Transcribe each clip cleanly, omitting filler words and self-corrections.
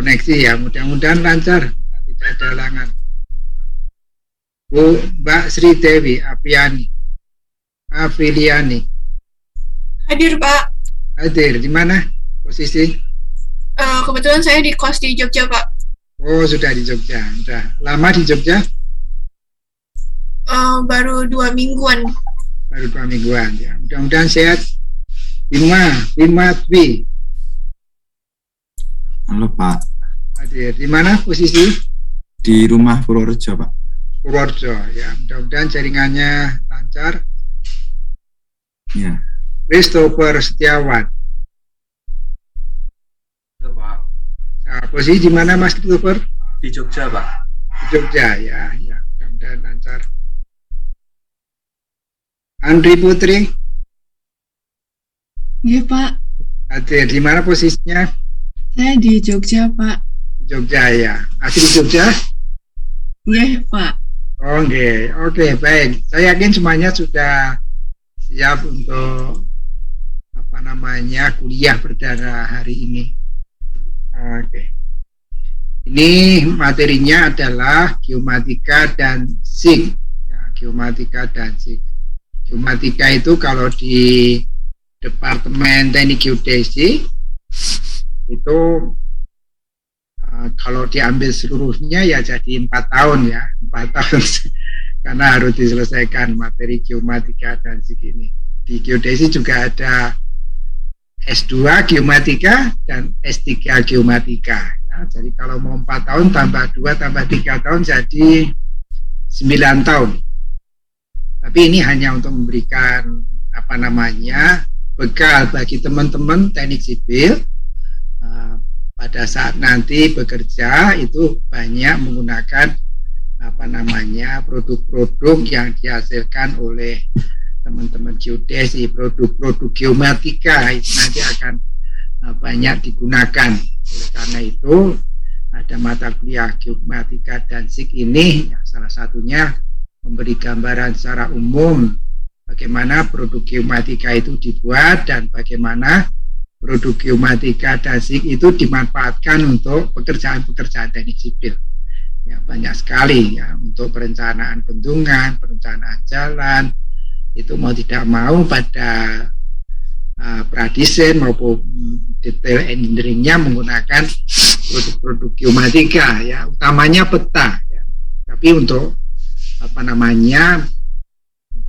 koneksi ya, mudah-mudahan lancar, tidak ada halangan. Bu Mbak Sri Dewi Afiliani. Hadir, Pak. Hadir, di mana posisi? Kebetulan saya di kos di Jogja, Pak. Oh, sudah di Jogja. Sudah lama di Jogja? Baru 2 mingguan. Baru 2 mingguan ya. Mudah-mudahan sehat. Bima Dwi. Halo Pak. Hadir. Di mana posisi? Di rumah Purworejo Pak. Purworejo ya. Mudah-mudahan jaringannya lancar. Ya. Christopher Setiawan. Halo Pak. Nah, posisi di mana Mas Christopher? Di Jogja Pak. Di Jogja ya. Mudah-mudahan lancar. Andri Putri. Iya Pak. Hadir. Di mana posisinya? Saya di Jogja Pak. Jogja ya. Asli Jogja? Iya Pak. Oke, baik. Saya yakin semuanya sudah siap untuk kuliah perdana hari ini. Oke. Ini materinya adalah geomatika dan SIG. Ya, geomatika dan SIG. Geomatika itu kalau di Departemen Teknik Geodesi itu kalau diambil seluruhnya ya jadi 4 tahun ya, 4 tahun karena harus diselesaikan materi geomatika dan SIG ini. Di geodesi juga ada S2 geomatika dan S3 geomatika ya. Jadi kalau mau 4 tahun tambah 2 tambah 3 tahun jadi 9 tahun. Tapi ini hanya untuk memberikan bekal bagi teman-teman teknik sipil pada saat nanti bekerja itu banyak menggunakan produk-produk yang dihasilkan oleh teman-teman geodesi, produk-produk geomatika itu nanti akan banyak digunakan. Oleh karena itu ada mata kuliah geomatika dan SIG ini ya, salah satunya memberi gambaran secara umum bagaimana produk geomatika itu dibuat dan bagaimana produk geomatika dan SIG itu dimanfaatkan untuk pekerjaan-pekerjaan teknik sipil. Ya, banyak sekali ya untuk perencanaan bendungan, perencanaan jalan, itu mau tidak mau pada pradesain maupun detail engineeringnya menggunakan produk-produk geomatika ya, utamanya peta ya. Tapi untuk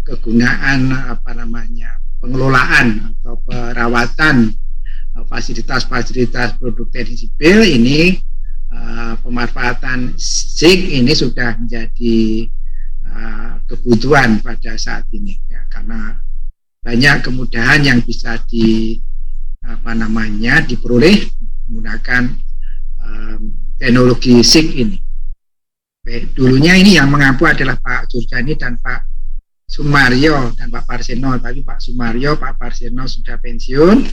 kegunaan pengelolaan atau perawatan fasilitas-fasilitas produk teknik sipil ini pemanfaatan SIG ini sudah menjadi kebutuhan pada saat ini ya, karena banyak kemudahan yang bisa diperoleh menggunakan teknologi SIG ini. Baik, dulunya ini yang mengampu adalah Pak Jurjani dan Pak Sumaryo dan Pak Parseno, tapi Pak Sumaryo, Pak Parseno sudah pensiun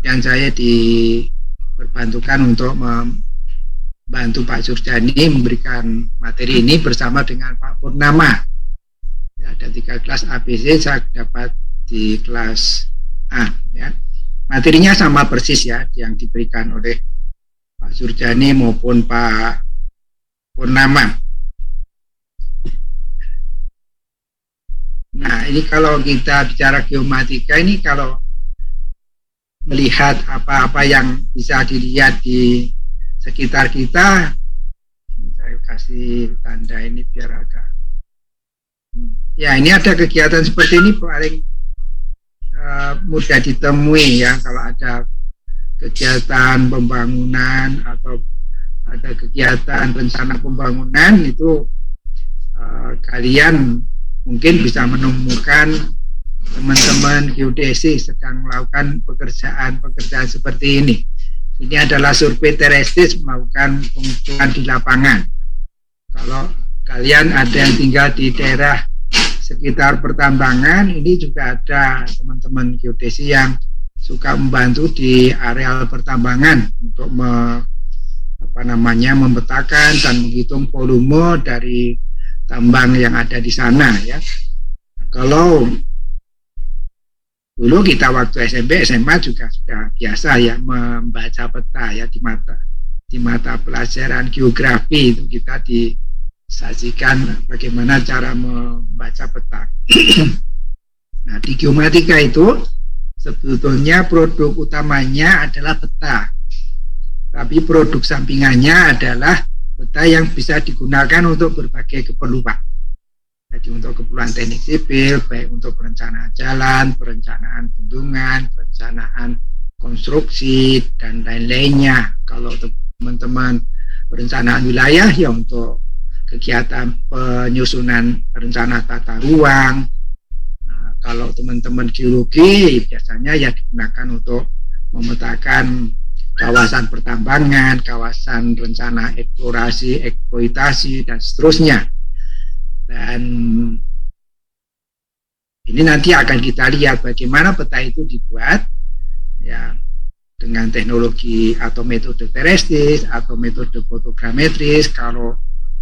dan saya diperbantukan untuk membantu Pak Jurjani memberikan materi ini bersama dengan Pak Purnama. Ya, ada 3 kelas ABC, saya dapat di kelas A ya. Materinya sama persis ya yang diberikan oleh Pak Jurjani maupun Pak Purnama. Nah, ini kalau kita bicara geomatika ini kalau melihat apa-apa yang bisa dilihat di sekitar kita, saya kasih tanda ini biar agak. Ya, ini ada kegiatan seperti ini paling mudah ditemui ya kalau ada kegiatan pembangunan atau ada kegiatan rencana pembangunan itu kalian mungkin bisa menemukan teman-teman geodesi sedang melakukan pekerjaan seperti ini. Ini adalah survei terestis melakukan pengukuran di lapangan. Kalau kalian ada yang tinggal di daerah sekitar pertambangan, ini juga ada teman-teman geodesi yang suka membantu di areal pertambangan untuk memetakan dan menghitung volume dari tambang yang ada di sana ya. Kalau dulu kita waktu SMP, SMA juga sudah biasa ya membaca peta ya di di mata pelajaran geografi itu kita disajikan bagaimana cara membaca peta. Nah, di geomatika itu sebetulnya produk utamanya adalah peta, tapi produk sampingannya adalah peta yang bisa digunakan untuk berbagai keperluan. Jadi untuk keperluan teknik sipil, baik untuk perencanaan jalan, perencanaan bendungan, perencanaan konstruksi, dan lain-lainnya. Kalau teman-teman perencanaan wilayah, ya untuk kegiatan penyusunan rencana tata ruang. Kalau teman-teman geologi biasanya ya digunakan untuk memetakan kawasan pertambangan, kawasan rencana eksplorasi, eksploitasi, dan seterusnya. Dan ini nanti akan kita lihat bagaimana peta itu dibuat ya dengan teknologi atau metode terestis atau metode fotogrametris. Kalau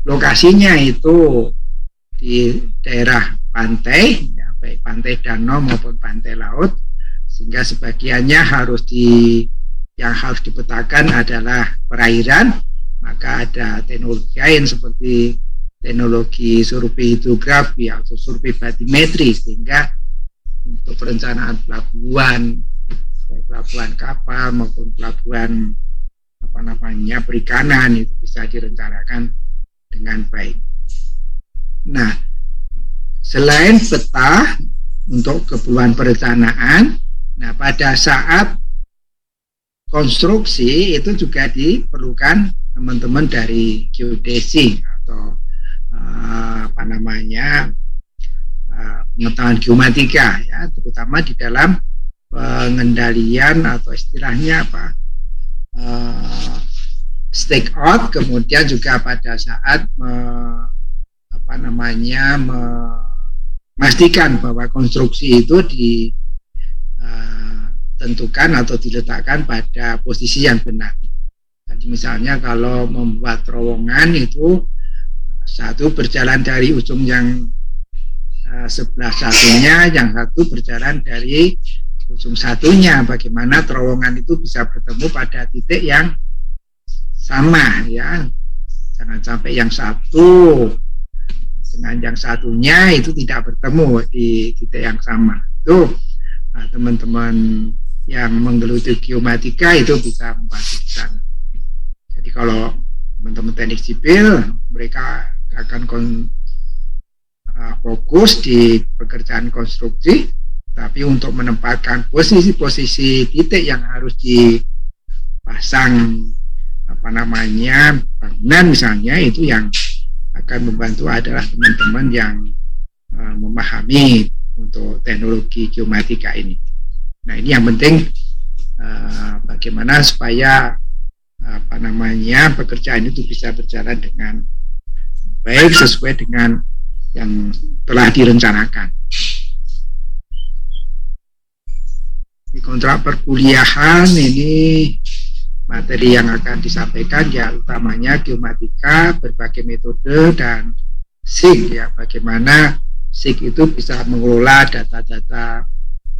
lokasinya itu di daerah pantai, ya, baik pantai danau maupun pantai laut, sehingga sebagiannya yang harus dipetakan adalah perairan, maka ada teknologi lain seperti teknologi survei hidrografi atau survei batimetri, sehingga untuk perencanaan pelabuhan, baik pelabuhan kapal maupun pelabuhan perikanan itu bisa direncanakan dengan baik. Nah, selain peta untuk keperluan perencanaan, nah pada saat konstruksi itu juga diperlukan teman-teman dari geodesi atau pengetahuan geomatika, ya, terutama di dalam pengendalian atau istilahnya stake out, kemudian juga pada saat memastikan bahwa konstruksi itu ditentukan atau diletakkan pada posisi yang benar. Jadi misalnya kalau membuat terowongan itu satu berjalan dari ujung yang sebelah satunya, yang satu berjalan dari ujung satunya. Bagaimana terowongan itu bisa bertemu pada titik yang sama, ya. Jangan sampai yang satu dengan yang satunya itu tidak bertemu di titik yang sama. Itu teman-teman yang menggeluti geomatika itu bisa membantu di sana. Jadi kalau teman-teman teknik sipil, mereka akan fokus di pekerjaan konstruksi, tapi untuk menempatkan posisi-posisi titik yang harus dipasang bangunan misalnya, itu yang akan membantu adalah teman-teman yang memahami untuk teknologi geomatika ini. Nah, ini yang penting bagaimana supaya pekerjaan itu bisa berjalan dengan baik sesuai dengan yang telah direncanakan. Di kontrak perkuliahan ini materi yang akan disampaikan ya utamanya geomatika, berbagai metode, dan SIG, ya, bagaimana SIG itu bisa mengelola data-data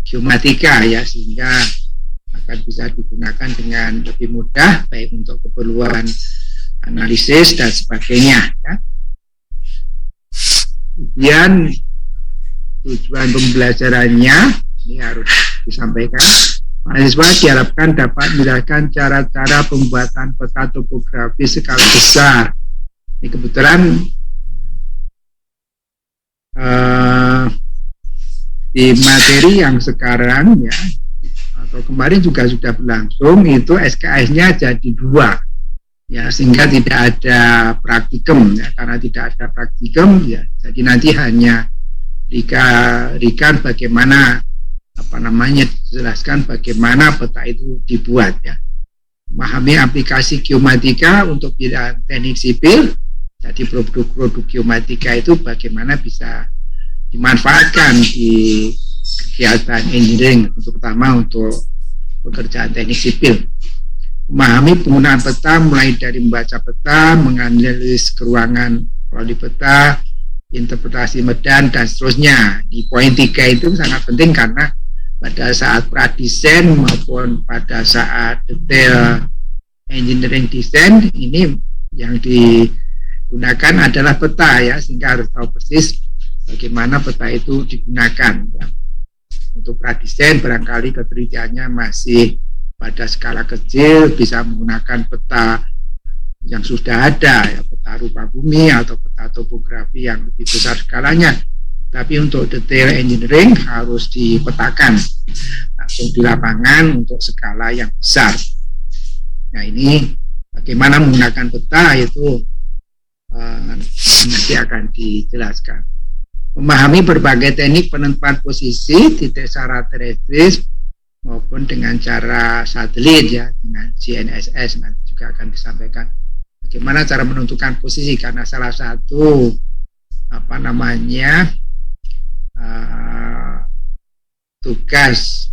geomatika, ya, sehingga akan bisa digunakan dengan lebih mudah baik untuk keperluan analisis dan sebagainya, ya. Kemudian tujuan pembelajarannya ini harus disampaikan. Mahasiswa diharapkan dapat menjelaskan cara-cara pembuatan peta topografi skala besar. Ini kebetulan di materi yang sekarang, ya, atau kemarin juga sudah berlangsung, itu SKS-nya jadi 2, ya, sehingga tidak ada praktikum, ya. Karena tidak ada praktikum, ya, jadi nanti hanya bagaimana dijelaskan bagaimana peta itu dibuat, ya. Memahami aplikasi geomatika untuk bidang teknik sipil. Jadi produk-produk geomatika itu bagaimana bisa dimanfaatkan di kegiatan engineering, terutama untuk pekerjaan teknik sipil. Memahami penggunaan peta mulai dari membaca peta, menganalisis keruangan kalau di peta, interpretasi medan, dan seterusnya. Di poin 3 itu sangat penting karena pada saat pradesain maupun pada saat detail engineering design ini yang digunakan adalah peta ya, sehingga harus tahu persis bagaimana peta itu digunakan ya. Untuk pradesain barangkali ketelitiannya masih pada skala kecil, bisa menggunakan peta yang sudah ada ya, peta rupa bumi atau peta topografi yang lebih besar skalanya. Tapi untuk detail engineering harus dipetakan langsung di lapangan untuk skala yang besar. Nah, ini bagaimana menggunakan peta itu nanti akan dijelaskan. Memahami berbagai teknik penentuan posisi titik secara terestris maupun dengan cara satelit ya, dengan GNSS nanti juga akan disampaikan bagaimana cara menentukan posisi, karena salah satu tugas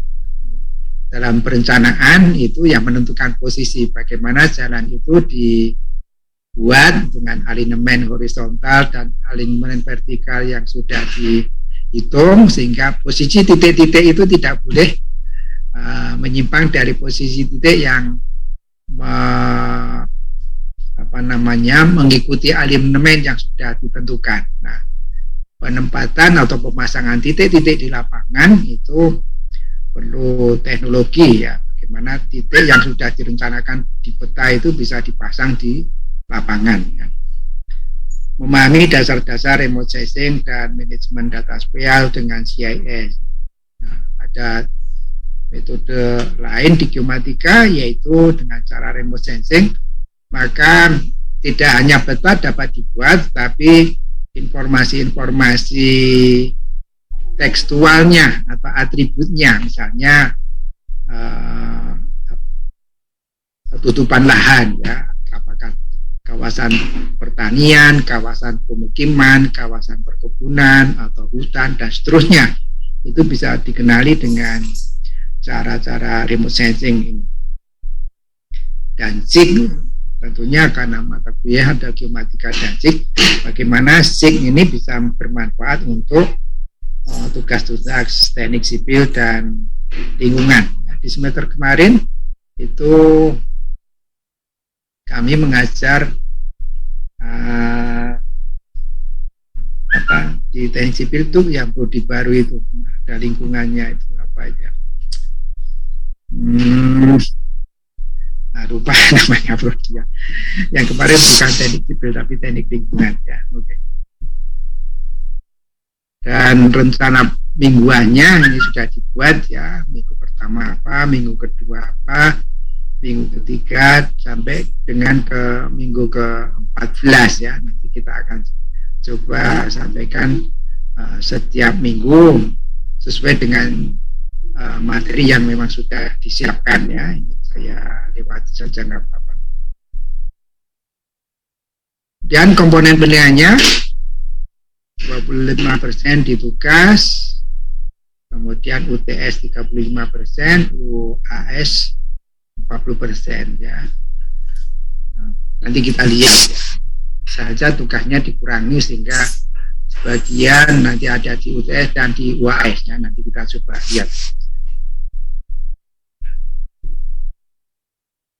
dalam perencanaan itu yang menentukan posisi, bagaimana jalan itu dibuat dengan alignment horizontal dan alignment vertikal yang sudah dihitung, sehingga posisi titik-titik itu tidak boleh menyimpang dari posisi titik yang mengikuti alignment yang sudah ditentukan. Nah, penempatan atau pemasangan titik-titik di lapangan itu perlu teknologi ya, bagaimana titik yang sudah direncanakan di peta itu bisa dipasang di lapangan ya. Memahami dasar-dasar remote sensing dan manajemen data spatial dengan GIS. Nah, ada metode lain di geomatika yaitu dengan cara remote sensing, maka tidak hanya peta dapat dibuat, tapi informasi-informasi tekstualnya atau atributnya, misalnya tutupan lahan ya, apakah kawasan pertanian, kawasan pemukiman, kawasan perkebunan atau hutan dan seterusnya, itu bisa dikenali dengan cara-cara remote sensing ini. Dan SIG tentunya karena mata kuliah ada geomatika dan SIG, bagaimana SIG ini bisa bermanfaat untuk tugas-tugas teknik sipil dan lingkungan. Di semester kemarin itu kami mengajar di teknik sipil itu yang prodi baru itu, ada lingkungannya itu apa aja. Lupa namanya prodi ya. Yang kemarin bukan teknik sipil tapi teknik lingkungan ya. Oke. Dan rencana mingguannya ini sudah dibuat ya, minggu pertama apa, minggu kedua apa, minggu ketiga sampai dengan ke minggu ke-14 ya. Nanti kita akan coba sampaikan setiap minggu sesuai dengan materi yang memang sudah disiapkan ya. Ini saya lewati saja nggak apa-apa. Dan komponen penilaiannya 25% di tugas, kemudian UTS 35%, UAS 40% ya. Nanti kita lihat ya, saja tugasnya dikurangi sehingga sebagian nanti ada di UTS dan di UAS ya, nanti kita coba lihat.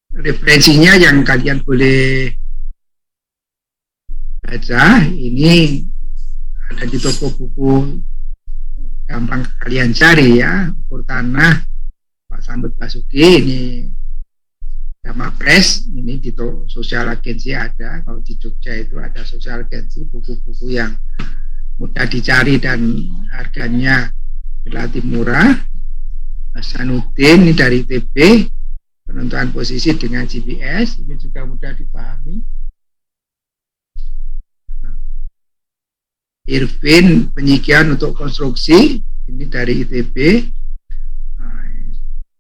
Referensinya yang kalian boleh baca ini ada di toko buku, gampang kalian cari ya, Ukur Tanah Pak Sambut Basuki, ini sama Press, ini di Sosial Agensi ada, kalau di Jogja itu ada Sosial Agensi, buku-buku yang mudah dicari dan harganya relatif murah. Hasanuddin ini dari ITB, penentuan posisi dengan GPS, ini juga mudah dipahami. Irvin, penyikian untuk konstruksi, ini dari ITB.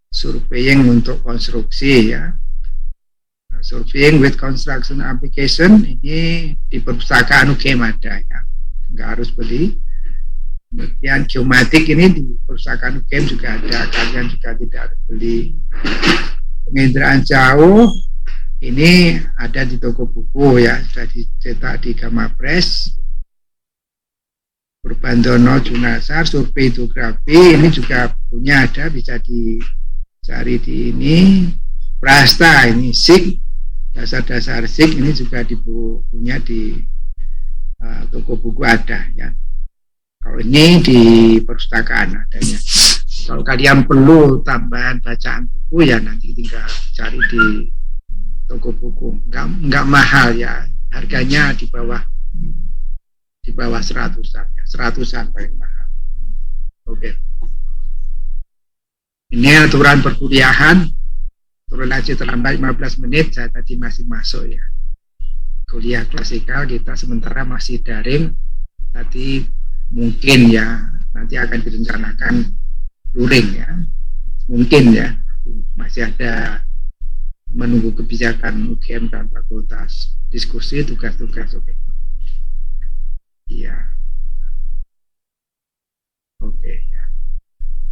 Surveying untuk konstruksi ya. Surveying with construction application, ini di perpustakaan UGM ada ya, nggak harus beli. Kemudian geomatik ini di perpustakaan UGM juga ada, kalian juga tidak harus beli. Penginderaan jauh ini ada di toko buku ya, sudah dicetak di Gama Press. Purbandono Junasar, survei hidrografi, ini juga bukunya ada, bisa dicari di ini. Prasta ini SIG dasar-dasar SIG ini juga punya di toko buku ada ya. Kalau ini di perpustakaan adanya. Kalau kalian perlu tambahan bacaan buku ya nanti tinggal cari di toko buku. Enggak mahal ya, harganya di bawah 100-an ya, 100-an paling mahal. Oke. Ini aturan perkuliahan. Turun aja terlambat 15 menit, saya tadi masih masuk ya. Kuliah klasikal kita sementara masih daring. Tadi mungkin ya nanti akan direncanakan luring ya. Mungkin ya. Masih ada menunggu kebijakan UGM dan fakultas. Diskusi tugas-tugas oke. Iya. Oke ya.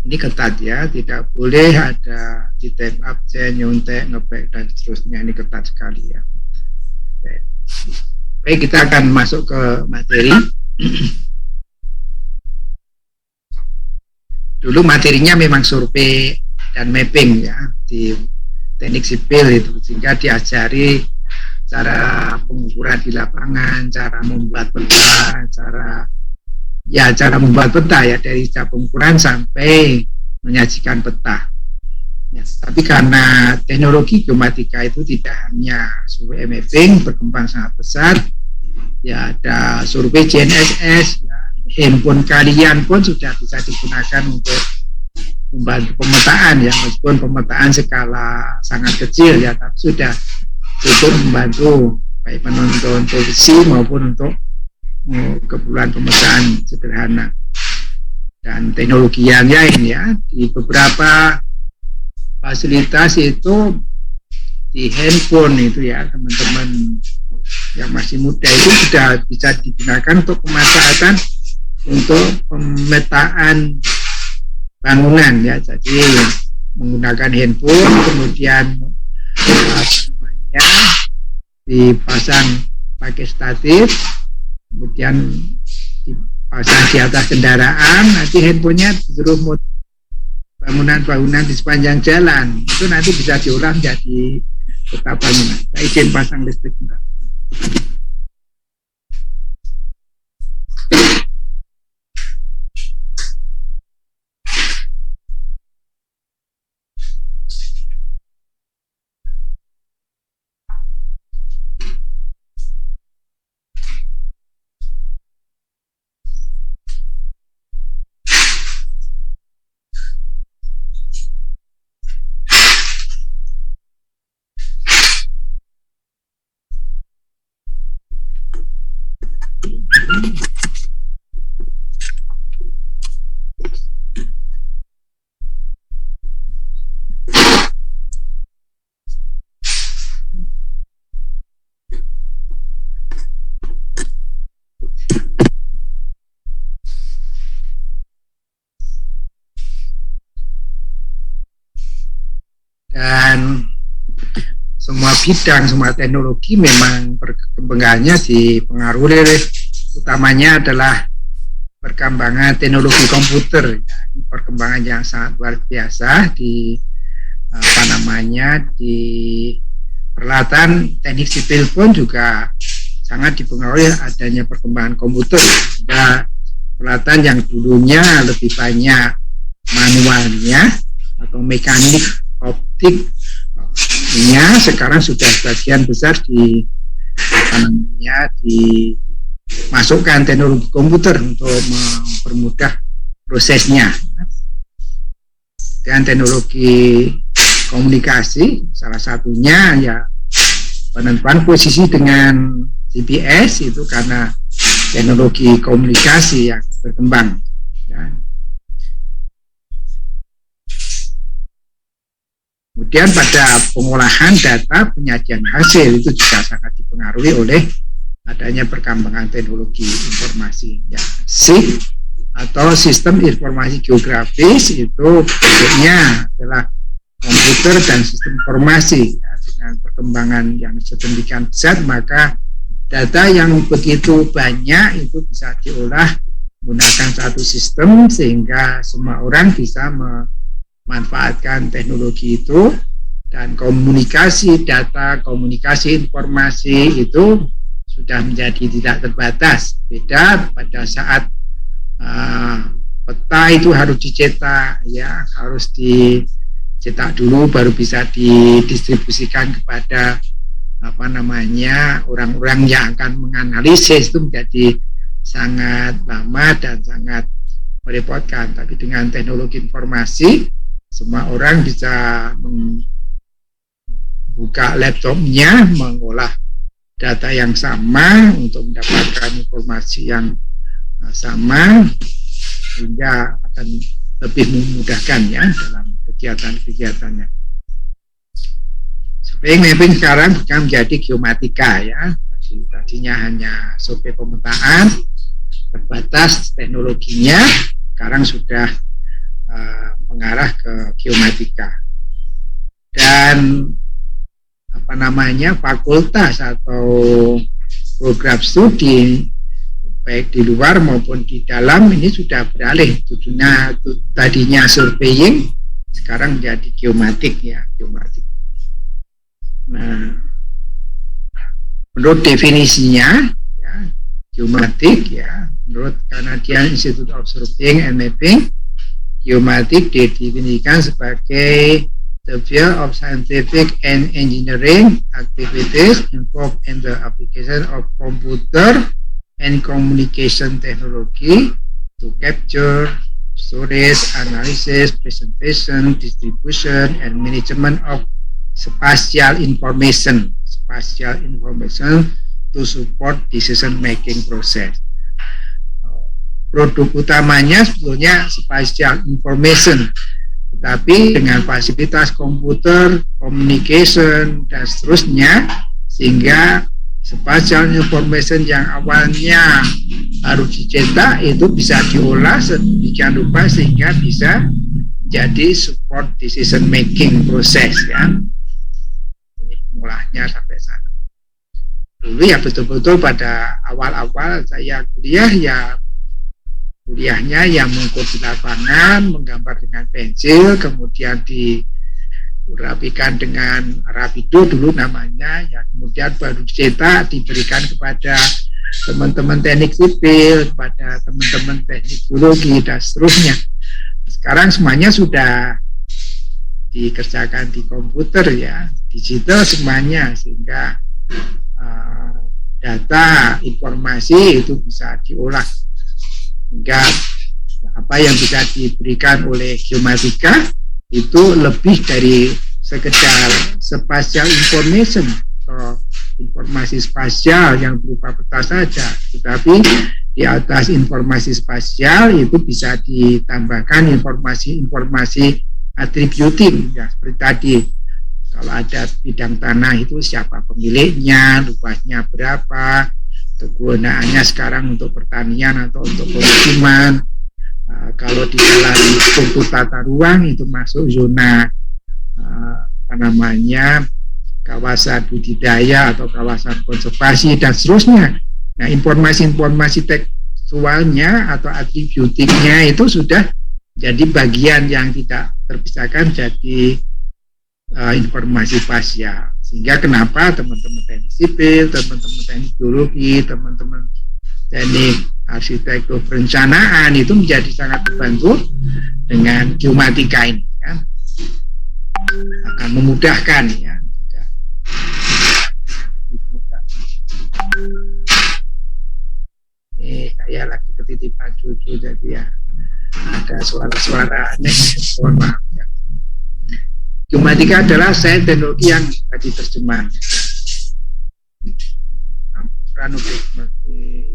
Ini ketat ya, tidak boleh ada di tab absen, nyontek, ngeback dan seterusnya. Ini ketat sekali ya. Oke, kita akan masuk ke materi. Dulu materinya memang survei dan mapping ya di teknik sipil itu, sehingga diajari cara pengukuran di lapangan, cara membuat peta, cara membuat peta ya dari setiap pengukuran sampai menyajikan peta. Ya, tapi karena teknologi geomatika itu tidak hanya survei mapping berkembang sangat pesat, ya ada survei GNSS, ya, handphone kalian pun sudah bisa digunakan untuk membantu pemetaan ya, meskipun pemetaan skala sangat kecil ya, tapi sudah cukup membantu baik penonton televisi maupun untuk keperluan pemetaan sederhana. Dan teknologi yang lain ya, di beberapa fasilitas itu di handphone itu ya, teman-teman yang masih muda itu sudah bisa digunakan untuk pemanfaatan untuk pemetaan bangunan ya. Jadi menggunakan handphone kemudian dipasang pakai statif, kemudian dipasang di atas kendaraan, nanti handphonenya disuruh bangunan-bangunan di sepanjang jalan, itu nanti bisa diolah menjadi peta bangunan. Saya izin pasang listrik bentar. Dan semua bidang, semua teknologi memang perkembangannya dipengaruhi utamanya adalah perkembangan teknologi komputer. Perkembangan yang sangat luar biasa di di peralatan teknik sipil pun juga sangat dipengaruhi adanya perkembangan komputer. Dan peralatan yang dulunya lebih banyak manualnya atau mekanik optiknya sekarang sudah sebagian besar dimasukkan teknologi komputer untuk mempermudah prosesnya. Dan teknologi komunikasi salah satunya ya penentuan posisi dengan GPS itu karena teknologi komunikasi yang berkembang ya. Kemudian pada pengolahan data, penyajian hasil itu juga sangat dipengaruhi oleh adanya perkembangan teknologi informasi ya. SIG atau sistem informasi geografis itu bentuknya adalah komputer dan sistem informasi ya. Dengan perkembangan yang sedemikian pesat, maka data yang begitu banyak itu bisa diolah menggunakan satu sistem sehingga semua orang bisa memanfaatkan teknologi itu Dan komunikasi data, komunikasi informasi itu sudah menjadi tidak terbatas. Beda pada saat peta itu harus dicetak, ya, harus dicetak dulu baru bisa didistribusikan kepada orang-orang yang akan menganalisis. Itu menjadi sangat lama dan sangat merepotkan. Tapi dengan teknologi informasi, semua orang bisa membuka laptopnya, mengolah data yang sama untuk mendapatkan informasi yang sama, sehingga akan lebih memudahkan ya dalam kegiatan-kegiatannya. Survey mapping sekarang bukan menjadi geomatika ya. Tadinya hanya survei pemetaan, terbatas teknologinya, sekarang sudah mengarah ke geomatika. Dan fakultas atau program studi baik di luar maupun di dalam ini sudah beralih. Tadinya surveying, sekarang menjadi geomatik ya, geomatik. Nah, menurut definisinya ya, geomatik ya, menurut Canadian Institute of Surveying and Mapping, geomatik didefinisikan sebagai the field of scientific and engineering activities involved in the application of computer and communication technology to capture, storage, analysis, presentation, distribution, and management of spatial information to support decision-making process. Produk utamanya sebetulnya spatial information, tetapi dengan fasilitas komputer, communication, dan seterusnya, sehingga spatial information yang awalnya harus dicetak itu bisa diolah sedemikian rupa sehingga bisa jadi support decision making proses ya. Mulanya sampai sana. Dulu ya betul-betul pada awal-awal saya kuliah ya, kuliahnya yang mengukur di lapangan, menggambar dengan pensil, kemudian dirapikan dengan rapido dulu namanya, ya kemudian baru dicetak, diberikan kepada teman-teman teknik sipil, kepada teman-teman teknik biologi dan seterusnya. Sekarang semuanya sudah dikerjakan di komputer ya, digital semuanya, sehingga data informasi itu bisa diolah hingga apa yang bisa diberikan oleh geomatika itu lebih dari sekedar spatial information atau informasi spasial yang berupa peta saja, tetapi di atas informasi spasial itu bisa ditambahkan informasi atributif ya, seperti tadi kalau ada bidang tanah itu siapa pemiliknya, luasnya berapa, kegunaannya sekarang untuk pertanian atau untuk pemukiman. Kalau di dalam struktur tata ruang itu masuk zona kawasan budidaya atau kawasan konservasi dan seterusnya. Nah, informasi-informasi tekstualnya atau atributifnya itu sudah jadi bagian yang tidak terpisahkan jadi informasi spasial. Sehingga kenapa teman-teman teknik sipil, teman-teman teknik biologi, teman-teman teknik arsitektur perencanaan itu menjadi sangat terbantu dengan geomatika ini kan. Akan memudahkan ya. Saya lagi ketitipan cucu jadi ya ada suara-suara aneh, mohon maaf ya. Geomatika adalah sains teknologi yang tadi terjemah.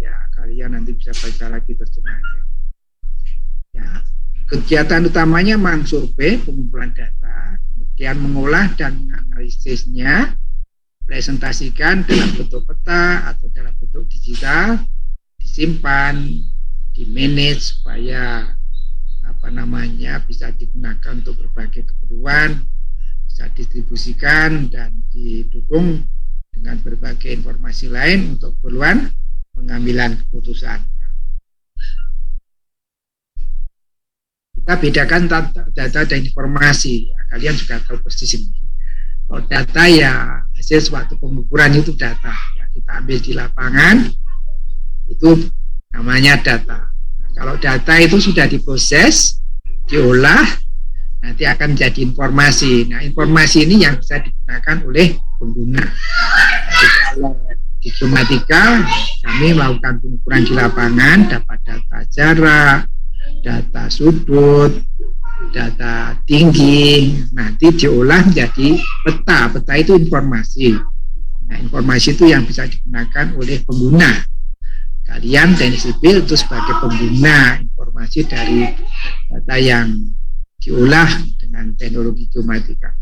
Ya kalian nanti bisa baca lagi terjemahnya. Ya, kegiatan utamanya memang survei, pengumpulan data, kemudian mengolah dan menganalisisnya, presentasikan dalam bentuk peta atau dalam bentuk digital, disimpan, di-manage supaya bisa digunakan untuk berbagai keperluan, bisa distribusikan dan didukung dengan berbagai informasi lain untuk keperluan pengambilan keputusan. Kita bedakan data dan informasi. Ya, kalian juga tahu persis ini. Kalau data ya hasil suatu pengukuran itu data. Ya, kita ambil di lapangan, itu namanya data. Nah, kalau data itu sudah diproses, diolah, nanti akan menjadi informasi. Nah, informasi ini yang bisa digunakan oleh pengguna. Jadi kalau di geomatika, kami melakukan pengukuran di lapangan, dapat data jarak, data sudut, data tinggi, nanti diolah menjadi peta. Peta itu informasi. Nah, informasi itu yang bisa digunakan oleh pengguna. Kalian teknik sipil itu sebagai pengguna informasi dari data yang diolah dengan teknologi geomatika.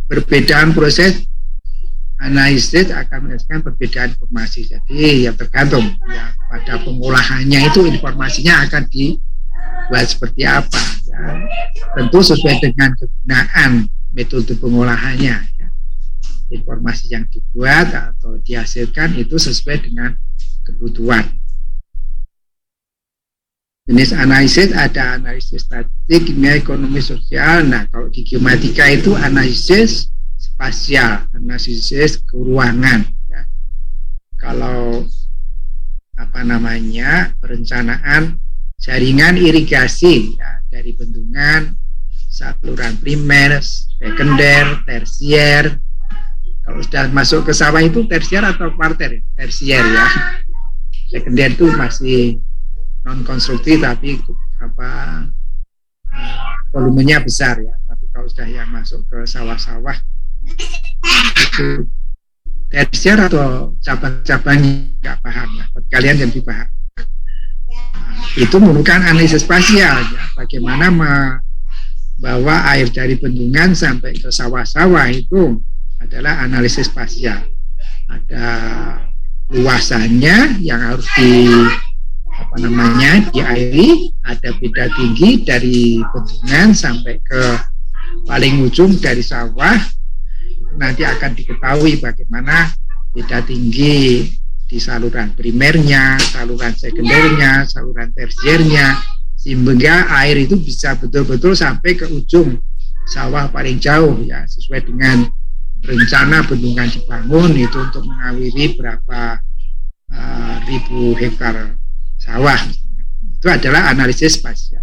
Perbedaan proses analisis akan menghasilkan perbedaan informasi. Jadi ya tergantung ya, pada pengolahannya itu informasinya akan dibuat seperti apa. Ya. Tentu sesuai dengan kegunaan metode pengolahannya. Ya. Informasi yang dibuat atau dihasilkan itu sesuai dengan kebutuhan. Jenis analisis ada analisis statistik, kimia, ekonomi, sosial. Nah, kalau di geomatika itu analisis spasial, analisis keuangan. Ya. Kalau perencanaan jaringan irigasi ya, dari bendungan, saluran primer, sekunder, tersier. Kalau sudah masuk ke sawah itu tersier atau kuarter? Tersier ya. Sekunder itu masih non konstruktif tapi volumenya besar ya. Tapi kalau sudah yang masuk ke sawah-sawah itu tersier atau cabang-cabang nggak paham ya. Kalian yang lebih paham. Itu memerlukan analisis spasial ya. Bagaimana membawa air dari bendungan sampai ke sawah-sawah itu adalah analisis spasial. Ada luasannya yang harus diairi, ada beda tinggi dari bendungan sampai ke paling ujung dari sawah. Nanti akan diketahui bagaimana beda tinggi di saluran primernya, saluran sekundernya, saluran tersiernya, sehingga air itu bisa betul-betul sampai ke ujung sawah paling jauh ya, sesuai dengan rencana bendungan dibangun itu untuk mengawiri berapa ribu hektar sawah. Itu adalah analisis spasial.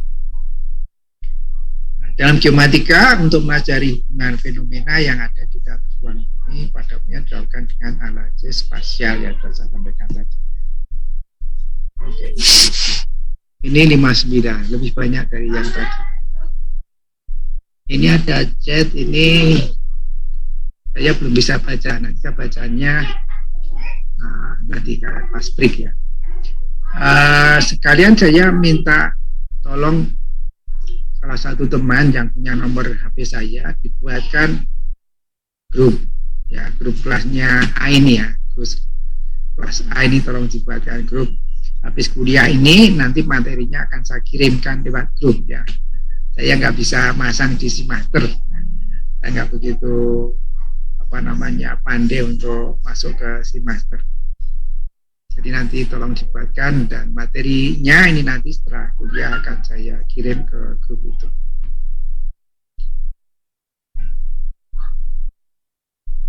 Nah, dalam geomatika untuk mempelajari hubungan fenomena yang ada di dalam ruang bumi pada umumnya dilakukan dengan analisis spasial yang saya sampaikan tadi. Oke. Ini 59, lebih banyak dari yang tadi. Ini ada chat, ini saya belum bisa baca, nanti saya bacanya nanti pas break ya. Sekalian saya minta tolong salah satu teman yang punya nomor HP saya dibuatkan grup ya, grup kelasnya A ini ya, kelas A ini tolong dibuatkan grup. Habis kuliah ini nanti materinya akan saya kirimkan lewat grup ya. Saya nggak bisa masang di Simaster, saya nggak begitu pandai untuk masuk ke Simaster. Jadi nanti tolong dibuatkan dan materinya ini nanti setelah kuliah akan saya kirim ke grup itu.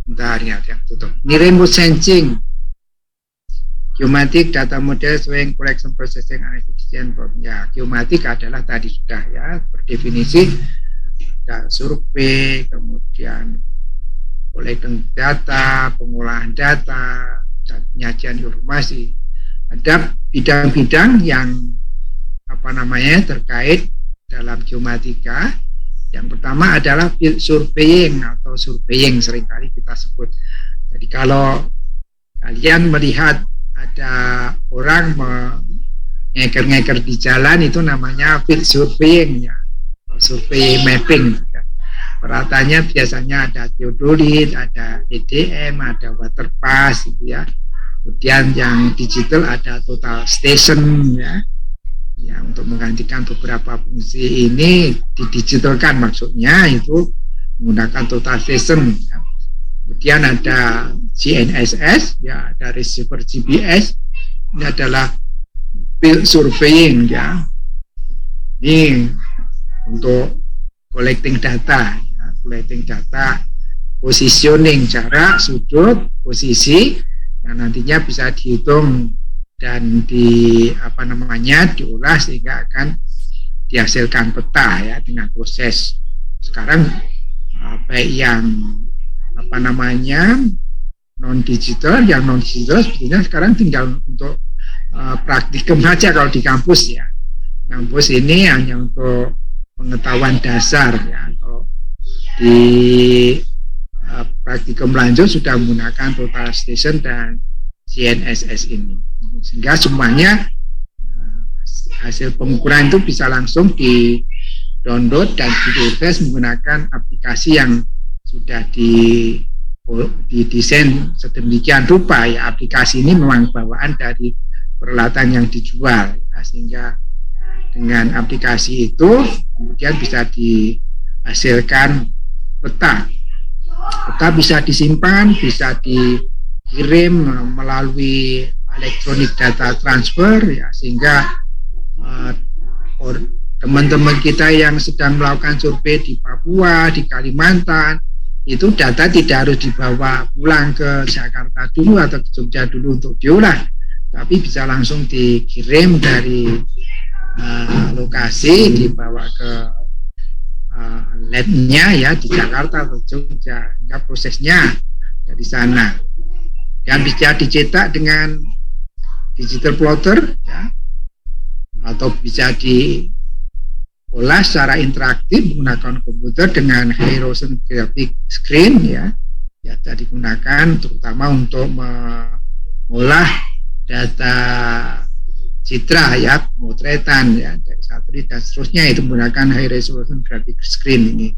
Bentar ya, tutup. Ini remote sensing, geomatik, data model, swing, collection, processing, analysis, ya. Geomatik adalah tadi sudah ya, berdefinisi ada survei, kemudian collecting data, pengolahan data, dan penyajian informasi. Ada bidang-bidang yang terkait dalam geomatika. Yang pertama adalah field surveying atau surveying seringkali kita sebut. Jadi kalau kalian melihat ada orang ngeker-ngeker di jalan itu namanya field surveying ya, survey mapping. Peralatannya biasanya ada theodolit, ada EDM, ada waterpass gitu ya. Kemudian yang digital ada total station ya. Ya, untuk menggantikan beberapa fungsi ini didigitalkan, maksudnya itu menggunakan total station ya. Kemudian ada GNSS ya, ada receiver GPS. Ini adalah field surveying ya. Ini untuk collecting data, ya, collecting data, positioning, jarak, sudut, posisi yang nantinya bisa dihitung dan diolah sehingga akan dihasilkan peta ya dengan proses. Sekarang baik yang non digital sebetulnya sekarang tinggal untuk praktikum saja kalau di kampus ya. Kampus ini hanya untuk pengetahuan dasar ya. Kalau di praktikum lanjut sudah menggunakan total station dan GNSS ini, sehingga semuanya hasil pengukuran itu bisa langsung di download dan diakses menggunakan aplikasi yang sudah didesain sedemikian rupa ya. Aplikasi ini memang bawaan dari peralatan yang dijual ya, sehingga dengan aplikasi itu kemudian bisa dihasilkan peta. Peta bisa disimpan, bisa dikirim melalui electronic data transfer ya, sehingga teman-teman kita yang sedang melakukan survei di Papua, di Kalimantan, itu data tidak harus dibawa pulang ke Jakarta dulu atau ke Jogja dulu untuk diolah, tapi bisa langsung dikirim dari lokasi, dibawa ke lab-nya ya di Jakarta atau Jogja, hingga prosesnya dari sana. Dan bisa dicetak dengan digital plotter ya, atau bisa diolah secara interaktif menggunakan komputer dengan high resolution graphic screen ya, biasa digunakan terutama untuk mengolah data citra ya, pemotretan ya dari satelit dan seterusnya, itu menggunakan high resolution graphic screen ini.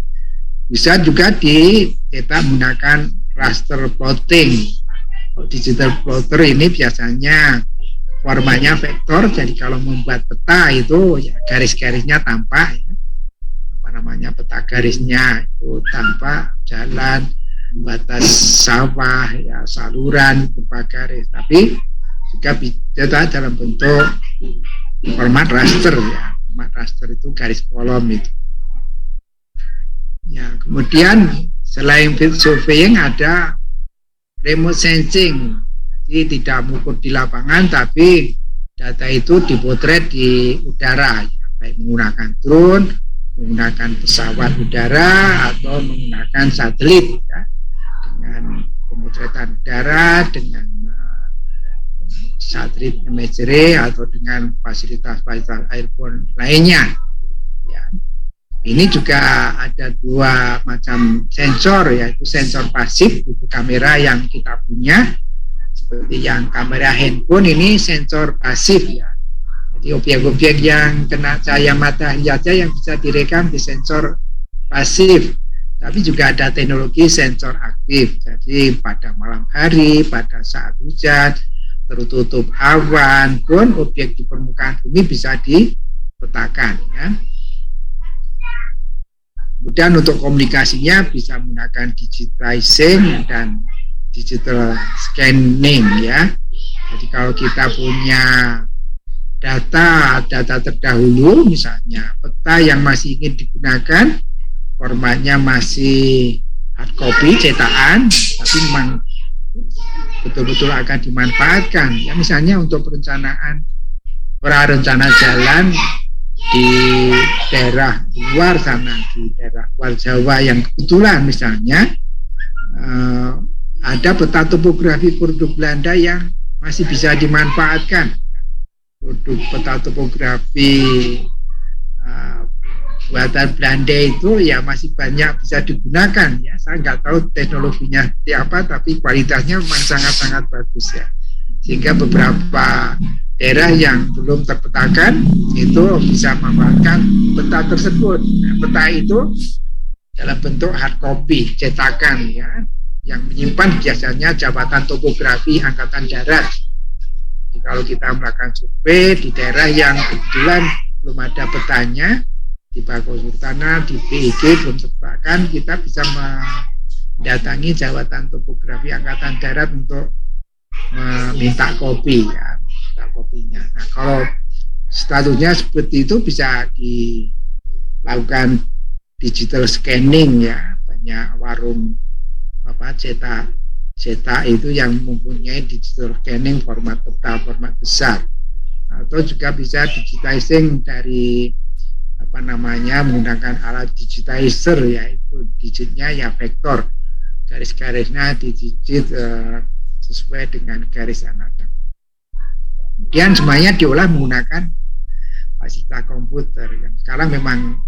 Bisa juga dicetak menggunakan raster plotting. Digital plotter ini biasanya warnanya vektor, jadi kalau membuat peta itu ya garis-garisnya tampak ya. Peta garisnya itu tampak, jalan, batas sawah ya, saluran berupa garis, tapi juga bisa dalam bentuk format raster ya. Format raster itu garis kolom itu. Ya, kemudian selain field surveying ada remote sensing. Jadi tidak mengukur di lapangan, tapi data itu dipotret di udara ya, baik menggunakan drone, menggunakan pesawat udara atau menggunakan satelit ya, dengan pemotretan udara, dengan satelit imagery atau dengan fasilitas-fasilitas airborne lainnya ya. Ini juga ada dua macam sensor, yaitu sensor pasif, itu kamera yang kita punya seperti yang kamera handphone, ini sensor pasif ya. Jadi objek-objek yang kena cahaya matahari saja yang bisa direkam di sensor pasif. Tapi juga ada teknologi sensor aktif. Jadi pada malam hari, pada saat hujan, tertutup awan pun objek di permukaan bumi bisa dipetakan ya. Kemudian untuk komunikasinya bisa menggunakan digitizing dan digital scanning ya. Jadi kalau kita punya data terdahulu, misalnya peta yang masih ingin digunakan, formatnya masih hard copy, cetakan, tapi memang betul-betul akan dimanfaatkan ya, misalnya untuk perencanaan prarencana jalan di daerah luar sana, di daerah luar Jawa yang kebetulan misalnya ada peta topografi produk Belanda yang masih bisa dimanfaatkan. Produk peta topografi buatan Belanda itu ya masih banyak bisa digunakan ya. Saya nggak tahu teknologinya seperti apa, tapi kualitasnya memang sangat-sangat bagus ya. Sehingga beberapa daerah yang belum terpetakan itu bisa memanfaatkan peta tersebut. Nah, peta itu dalam bentuk hard copy, cetakan ya, yang menyimpan biasanya Jabatan Topografi Angkatan Darat. Jadi kalau kita melakukan survei di daerah yang kebetulan belum ada petanya, di Bako-Surtana, di PIG belum terpetakan, kita bisa mendatangi Jabatan Topografi Angkatan Darat untuk meminta kopi ya, minta kopinya. Nah, kalau statusnya seperti itu bisa dilakukan digital scanning ya, banyak warung cetak itu yang mempunyai digital scanning format peta, format besar, atau juga bisa digitizing dari menggunakan alat digitizer, yaitu digitnya ya vektor, garis-garisnya digigit sesuai dengan garis yang ada. Kemudian semuanya diolah menggunakan fasilitas komputer. Yang sekarang memang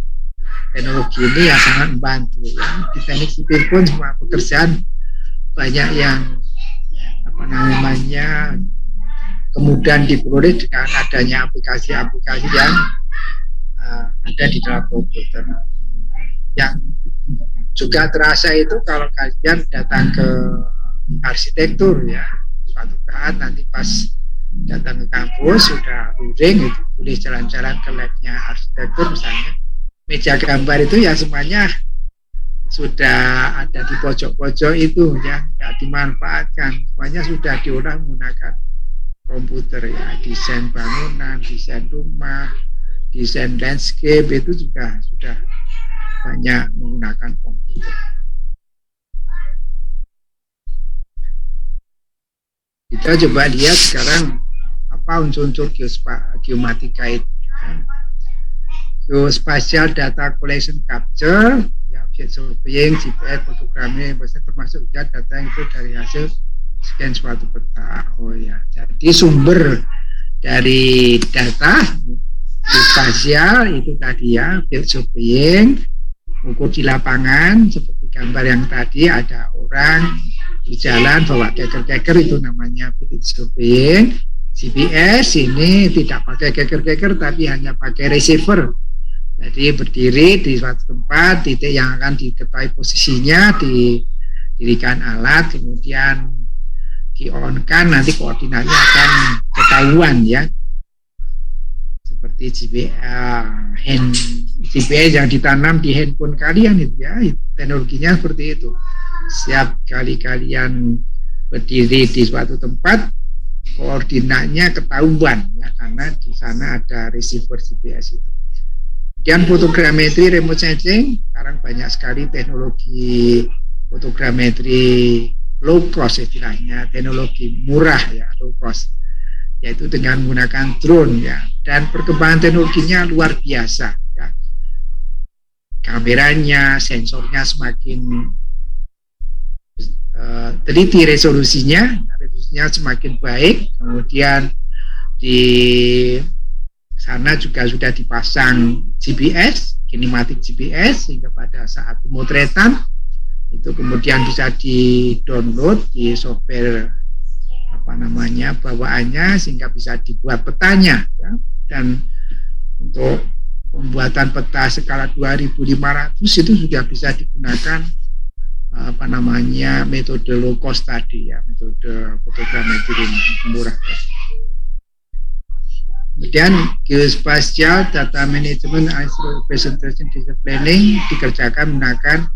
teknologi ini yang sangat membantu ya. Di teknik sipil pun semua pekerjaan banyak yang kemudian diperoleh dengan adanya aplikasi-aplikasi yang ada di dalam komputer. Yang juga terasa itu kalau kalian datang ke arsitektur ya, suatu saat nanti pas datang ke kampus sudah luring itu boleh jalan-jalan ke labnya arsitektur misalnya, meja gambar itu ya semuanya sudah ada di pojok-pojok itu ya, nggak dimanfaatkan, semuanya sudah diolah menggunakan komputer ya. Desain bangunan, desain rumah, desain landscape itu juga sudah banyak menggunakan komputer. Kita coba lihat sekarang apa unsur-unsur geomatika itu. Geospatial data collection capture, ya, object surveying, GPS, fotografi, termasuk juga data yang itu dari hasil scan suatu peta. Oh ya, jadi sumber dari data geospasial itu tadi ya, object surveying, ukur di lapangan seperti gambar yang tadi ada orang di jalan bawa keker-keker, itu namanya field surveying. GPS ini tidak pakai keker-keker tapi hanya pakai receiver. Jadi berdiri di suatu tempat, titik yang akan diketahui posisinya, didirikan alat, kemudian di-on-kan, nanti koordinatnya akan ketahuan ya. Seperti GPS yang ditanam di handphone kalian itu ya, teknologinya seperti itu. Setiap kali kalian berdiri di suatu tempat, koordinatnya ketahuan ya, karena di sana ada receiver GPS itu. Kemudian fotogrametri, remote sensing, sekarang banyak sekali teknologi fotogrametri low cost istilahnya, teknologi murah ya, low cost, yaitu dengan menggunakan drone ya, dan perkembangan teknologinya luar biasa ya. Kameranya, sensornya semakin teliti, resolusinya semakin baik, kemudian di sana juga sudah dipasang GPS, kinematik GPS, sehingga pada saat pemotretan itu kemudian bisa di-download di software bawaannya, sehingga bisa dibuat petanya ya. Dan untuk pembuatan peta skala 2500 itu sudah bisa digunakan metode low cost tadi ya, metode fotogrametri murah. Kemudian geospatial data management and representation data planning dikerjakan menggunakan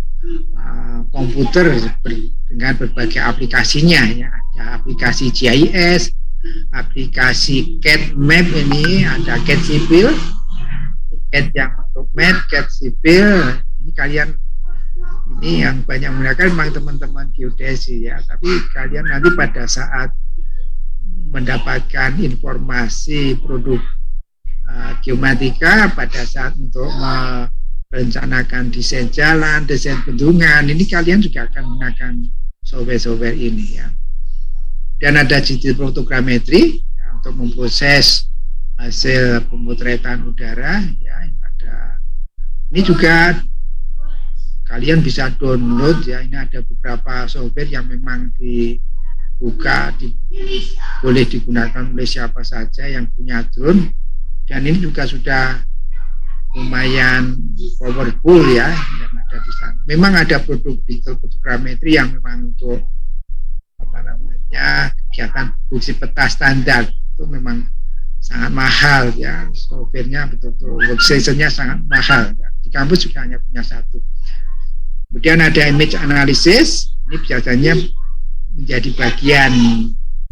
komputer dengan berbagai aplikasinya ya. Ada aplikasi GIS, aplikasi CAD map, ini ada CAD sipil, CAD yang untuk map, CAD sipil. Ini kalian, ini yang banyak menggunakan memang teman-teman geodesi ya, tapi kalian nanti pada saat mendapatkan informasi produk geomatika, pada saat untuk merencanakan desain jalan, desain bendungan, ini kalian juga akan menggunakan software-software ini ya. Dan ada digital fotogrametri ya, untuk memproses hasil pemotretan udara ya. Ada ini juga kalian bisa download ya, ini ada beberapa software yang memang dibuka, boleh digunakan oleh siapa saja yang punya drone, dan ini juga sudah lumayan powerful ya, yang ada di sana. Memang ada produk digital fotogrametri yang memang untuk kegiatan produksi peta standar itu memang sangat mahal ya, softwarenya betul-betul workstation-nya sangat mahal ya. Di kampus juga hanya punya satu. Kemudian ada image analysis, ini biasanya menjadi bagian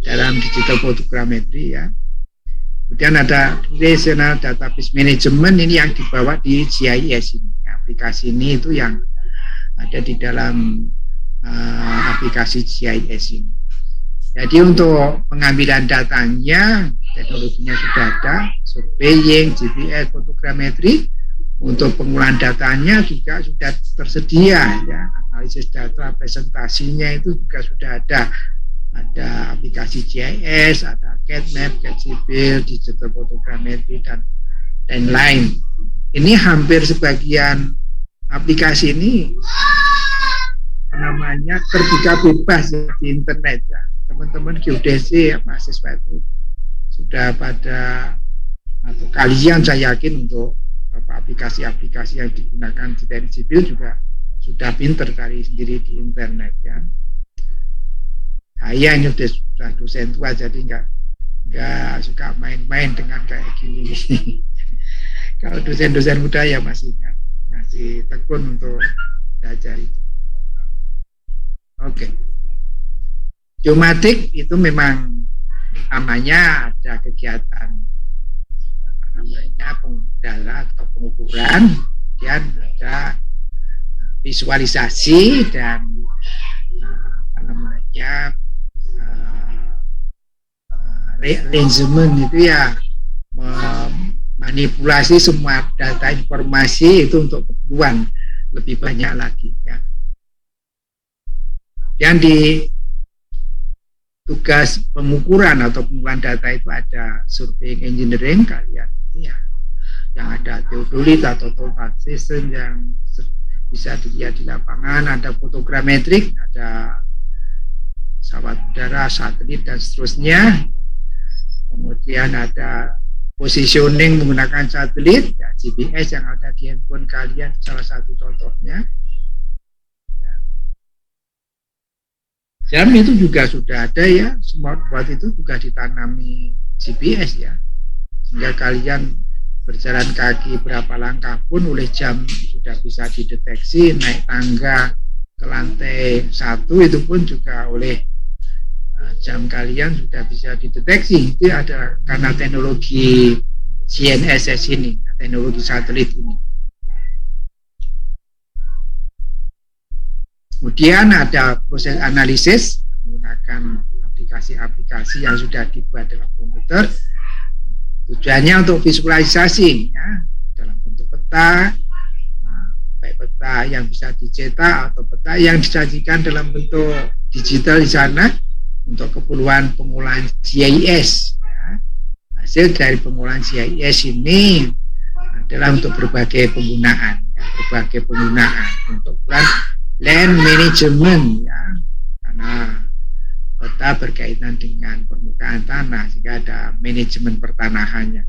dalam digital fotogrametri ya. Kemudian ada relational database management, ini yang dibawa di GIS ini, aplikasi ini itu yang ada di dalam aplikasi GIS ini. Jadi untuk pengambilan datanya, teknologinya sudah ada, surveying, GPS, fotogrametri. Untuk pengolahan datanya juga sudah tersedia, ya. Analisis data, presentasinya itu juga sudah ada. Ada aplikasi GIS, ada CAD-map, CAD sipil, digital fotogrametri, dan lain-lain. Ini hampir sebagian aplikasi ini terbuka bebas ya, di internet ya. Teman-teman geodesi mahasiswa itu sudah pada, atau kalian saya yakin untuk aplikasi-aplikasi yang digunakan di teknik sipil juga sudah pinter cari sendiri di internet ya. Saya ini sudah dosen tua jadi nggak suka main-main dengan kayak gini. Kalau dosen-dosen muda ya masih tekun untuk belajar itu. Oke. Geomatik itu memang utamanya ada kegiatan pengudara atau pengukuran, kemudian ada visualisasi dan arrangement itu ya, manipulasi semua data informasi itu untuk keperluan lebih banyak lagi ya. Dan di tugas pengukuran atau pengumpulan data itu ada surveying engineering kalian ya, yang ada theodolit atau total system yang bisa dilihat di lapangan, ada fotogrametrik, ada pesawat udara, satelit dan seterusnya. Kemudian ada positioning menggunakan satelit ya, GPS yang ada di handphone kalian salah satu contohnya. Jam itu juga sudah ada ya, smartwatch itu juga ditanami GPS ya, sehingga kalian berjalan kaki berapa langkah pun oleh jam sudah bisa dideteksi. Naik tangga ke lantai 1 itu pun juga oleh jam kalian sudah bisa dideteksi. Itu ada karena teknologi GNSS ini, teknologi satelit ini. Kemudian ada proses analisis menggunakan aplikasi-aplikasi yang sudah dibuat dalam komputer. Tujuannya untuk visualisasi ya, dalam bentuk peta, baik peta yang bisa dicetak atau peta yang disajikan dalam bentuk digital di sana untuk keperluan pengolahan GIS. Ya. Hasil dari pengolahan GIS ini adalah untuk berbagai penggunaan, untuk land management ya, karena peta berkaitan dengan permukaan tanah sehingga ada manajemen pertanahannya,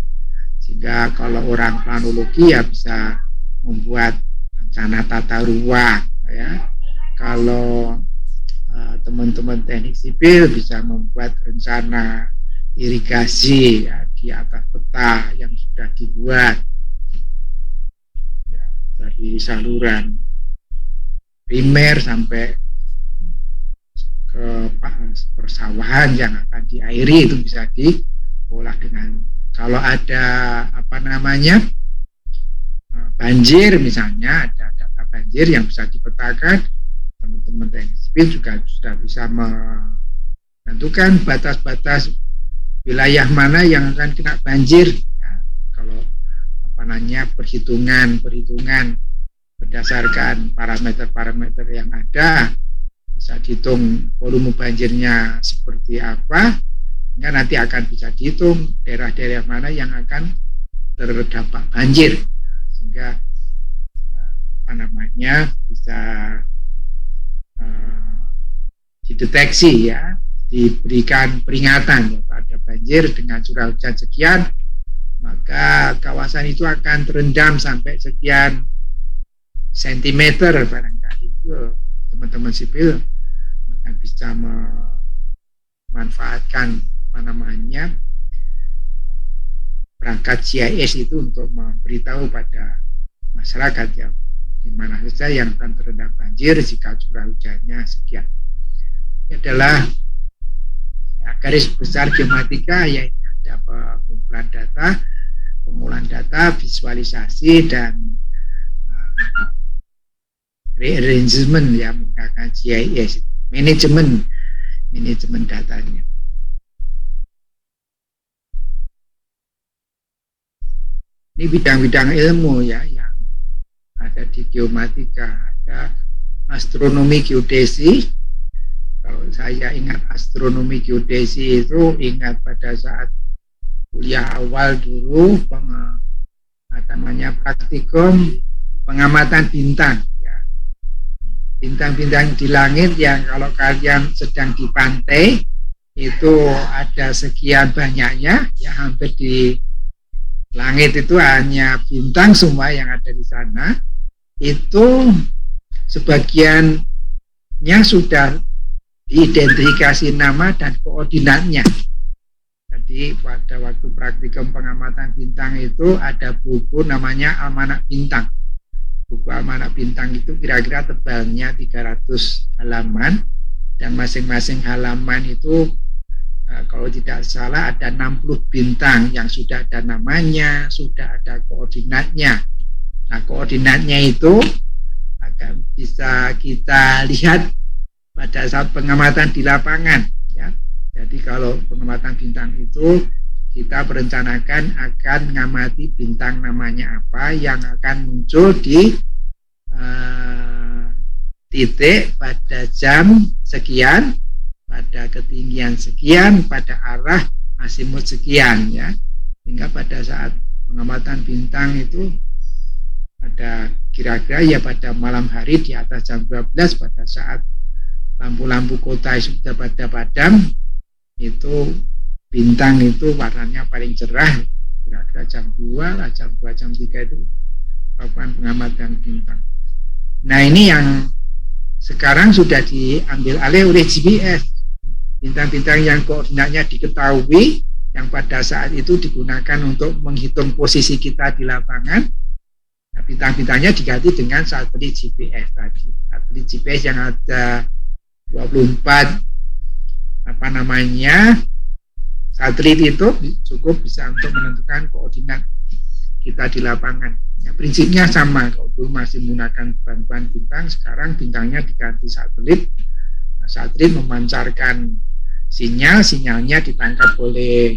sehingga kalau orang planologi ya bisa membuat rencana tata ruang ya, kalau teman-teman teknik sipil bisa membuat rencana irigasi ya, di atas peta yang sudah dibuat ya, dari saluran primer sampai ke persawahan yang akan diairi itu bisa diolah dengan, kalau ada banjir misalnya, ada data banjir yang bisa dipetakan, teman-teman teknik sipil juga sudah bisa menentukan batas-batas wilayah mana yang akan kena banjir ya, kalau perhitungan berdasarkan parameter-parameter yang ada bisa dihitung volume banjirnya seperti apa, sehingga nanti akan bisa dihitung daerah-daerah mana yang akan terdampak banjir, sehingga bisa dideteksi ya, diberikan peringatan ya, pada banjir dengan curah hujan sekian, maka kawasan itu akan terendam sampai sekian sentimeter barangkali. Itu teman-teman sipil akan bisa memanfaatkan perangkat GIS itu untuk memberitahu pada masyarakat ya, di mana saja yang akan terendam banjir jika curah hujannya sekian. Ini adalah ya, garis besar geomatika, yaitu ada pengumpulan data, pengolahan data, visualisasi, dan rearrangement ya, menggunakan GIS, manajemen datanya. Ini bidang-bidang ilmu ya yang ada di geomatika. Ada astronomi geodesi. Kalau saya ingat astronomi geodesi itu ingat pada saat kuliah awal dulu namanya praktikum pengamatan bintang ya. Bintang-bintang di langit yang kalau kalian sedang di pantai itu ada sekian banyaknya ya, hampir di langit itu hanya bintang semua yang ada di sana. Itu sebagiannya sudah diidentifikasi nama dan koordinatnya. Jadi pada waktu praktikum pengamatan bintang itu ada buku namanya Almanak Bintang. Buku Almanak Bintang itu kira-kira tebalnya 300 halaman dan masing-masing halaman itu kalau tidak salah ada 60 bintang yang sudah ada namanya, sudah ada koordinatnya. Nah, koordinatnya itu akan bisa kita lihat pada saat pengamatan di lapangan ya. Jadi kalau pengamatan bintang itu kita merencanakan akan mengamati bintang namanya apa yang akan muncul di titik pada jam sekian, pada ketinggian sekian, pada arah asimut sekian ya. Sehingga pada saat pengamatan bintang itu pada kira-kira ya pada malam hari di atas jam 12 pada saat lampu-lampu kota sudah pada padam, itu bintang itu warnanya paling cerah, kira-kira jam 2 lah, jam 2, jam 3 itu lakukan pengamatan bintang. Nah ini yang sekarang sudah diambil alih oleh GPS. Bintang-bintang yang koordinatnya diketahui, yang pada saat itu digunakan untuk menghitung posisi kita di lapangan. Nah, bintang-bintangnya diganti dengan satelit GPS tadi. Satelit GPS yang ada 24 satelit itu cukup bisa untuk menentukan koordinat kita di lapangan. Ya, prinsipnya sama. Kalau dulu masih menggunakan bantuan bintang, sekarang bintangnya diganti satelit. Nah, satelit memancarkan sinyalnya ditangkap oleh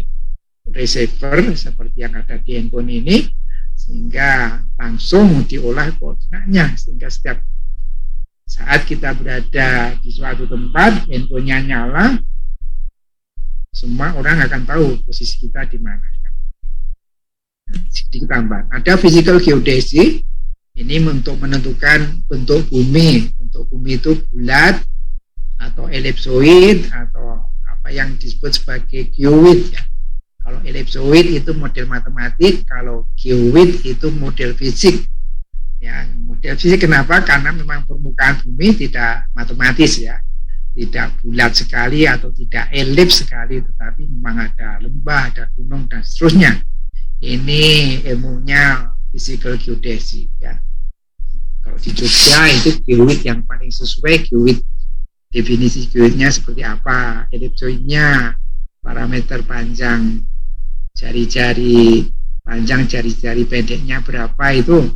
receiver seperti yang ada di handphone ini, sehingga langsung diolah koordinatnya, sehingga setiap saat kita berada di suatu tempat, handphonenya nyala, semua orang akan tahu posisi kita di mana. Sedikit tambah. Ada physical geodesy, ini untuk menentukan bentuk bumi. Bentuk bumi itu bulat atau ellipsoid atau apa yang disebut sebagai geoid ya. Kalau ellipsoid itu model matematik, kalau geoid itu model fisik. Ya, model fisik kenapa? Karena memang permukaan bumi tidak matematis ya. Tidak bulat sekali atau tidak elips sekali, tetapi memang ada lembah, ada gunung dan seterusnya. Ini ilmunya physical geodesy ya. Kalau di Jogja itu geoid yang paling sesuai. Geoid, definisi geoidnya seperti apa, ellipsoidnya, parameter panjang jari-jari panjang, jari-jari pendeknya berapa, itu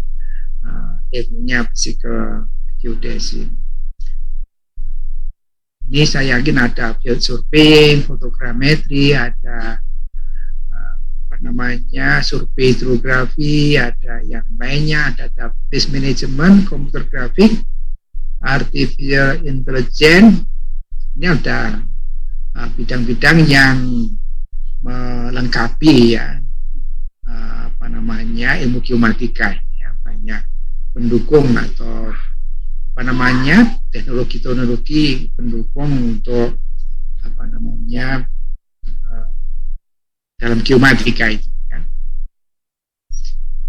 ilmunya physical geodesy. Ini saya yakin ada field surveying, fotogrametri, ada survei hidrografi, ada yang lainnya, ada database management, computer graphic, artificial intelligence. Ini ada bidang-bidang yang melengkapi ya ilmu geomatika ya, banyak pendukung atau teknologi pendukung untuk dalam geomatika itu ya.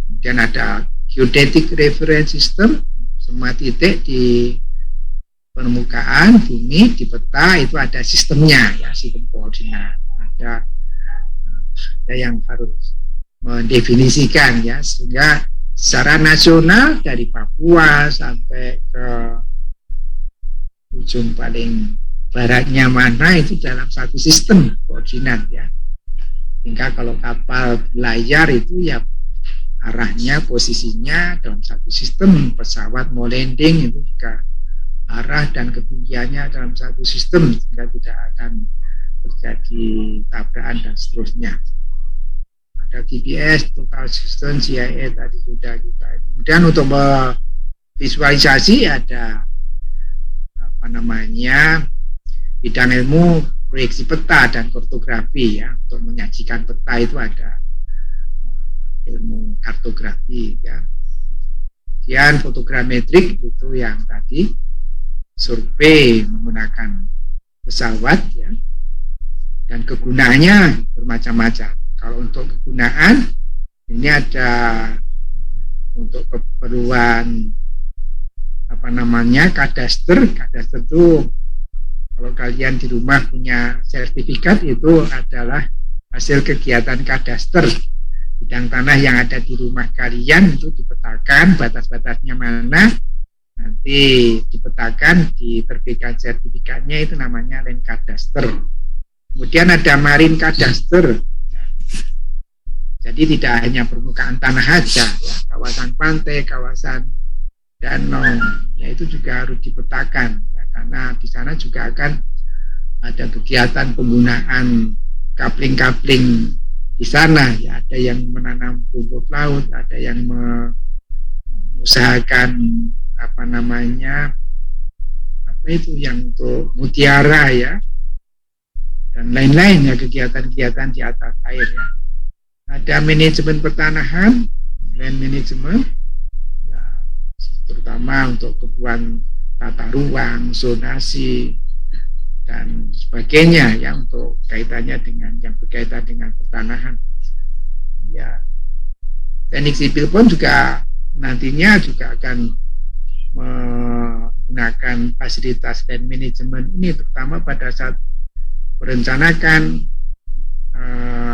Kemudian ada geodetic reference system, semua titik di permukaan bumi di peta itu ada sistemnya ya, sistem koordinat. Ada yang harus mendefinisikan ya, sehingga secara nasional dari Papua sampai ke ujung paling baratnya mana itu dalam satu sistem koordinat ya. Sehingga kalau kapal berlayar itu ya arahnya, posisinya dalam satu sistem. Pesawat mau landing itu juga arah dan ketinggiannya dalam satu sistem, sehingga tidak akan terjadi tabrakan dan seterusnya. Ada GPS, total system, CIA tadi sudah kita. Kemudian untuk visualisasi ada bidang ilmu proyeksi peta dan kartografi ya. Untuk menyajikan peta itu ada ilmu kartografi ya. Kemudian fotogrametrik itu yang tadi survei menggunakan pesawat ya. Dan kegunaannya bermacam-macam. Kalau untuk kegunaan ini ada untuk keperluan kadaster. Kadaster itu kalau kalian di rumah punya sertifikat itu adalah hasil kegiatan kadaster. Bidang tanah yang ada di rumah kalian itu dipetakan batas-batasnya mana, nanti dipetakan, diterbitkan sertifikatnya, itu namanya land kadaster. Kemudian ada marine kadaster. Jadi tidak hanya permukaan tanah aja, ya, kawasan pantai, kawasan danau, ya itu juga harus dipetakan, ya, karena di sana juga akan ada kegiatan penggunaan kapling-kapling di sana, ya, ada yang menanam rumput laut, ada yang mengusahakan yang untuk mutiara ya, dan lain-lain ya, kegiatan-kegiatan di atas air ya. Ada manajemen pertanahan, land management, ya, terutama untuk keperluan tata ruang, zonasi, dan sebagainya ya, untuk kaitannya dengan yang berkaitan dengan pertanahan. Ya, teknik sipil pun juga nantinya juga akan menggunakan fasilitas land management ini, terutama pada saat merencanakan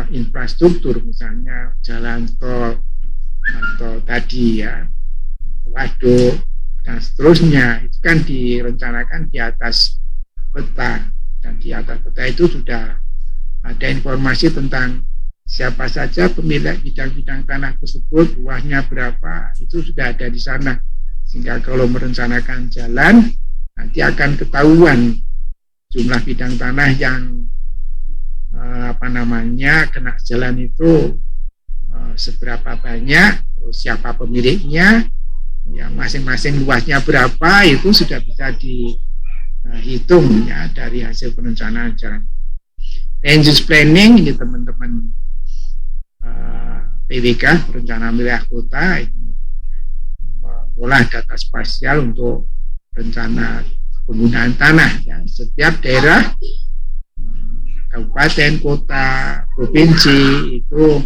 infrastruktur, misalnya jalan tol atau tadi ya waduk dan seterusnya, itu kan direncanakan di atas peta, dan di atas peta itu sudah ada informasi tentang siapa saja pemilik bidang-bidang tanah tersebut, luasnya berapa, itu sudah ada di sana, sehingga kalau merencanakan jalan nanti akan ketahuan jumlah bidang tanah yang kena jalan itu seberapa banyak, terus siapa pemiliknya, ya masing-masing luasnya berapa, itu sudah bisa dihitung ya dari hasil perencanaan jalan. Land use planning ini teman-teman PWK, perencanaan wilayah kota, ini mengolah data spasial untuk rencana penggunaan tanah ya. Setiap daerah, kabupaten, kota, provinsi itu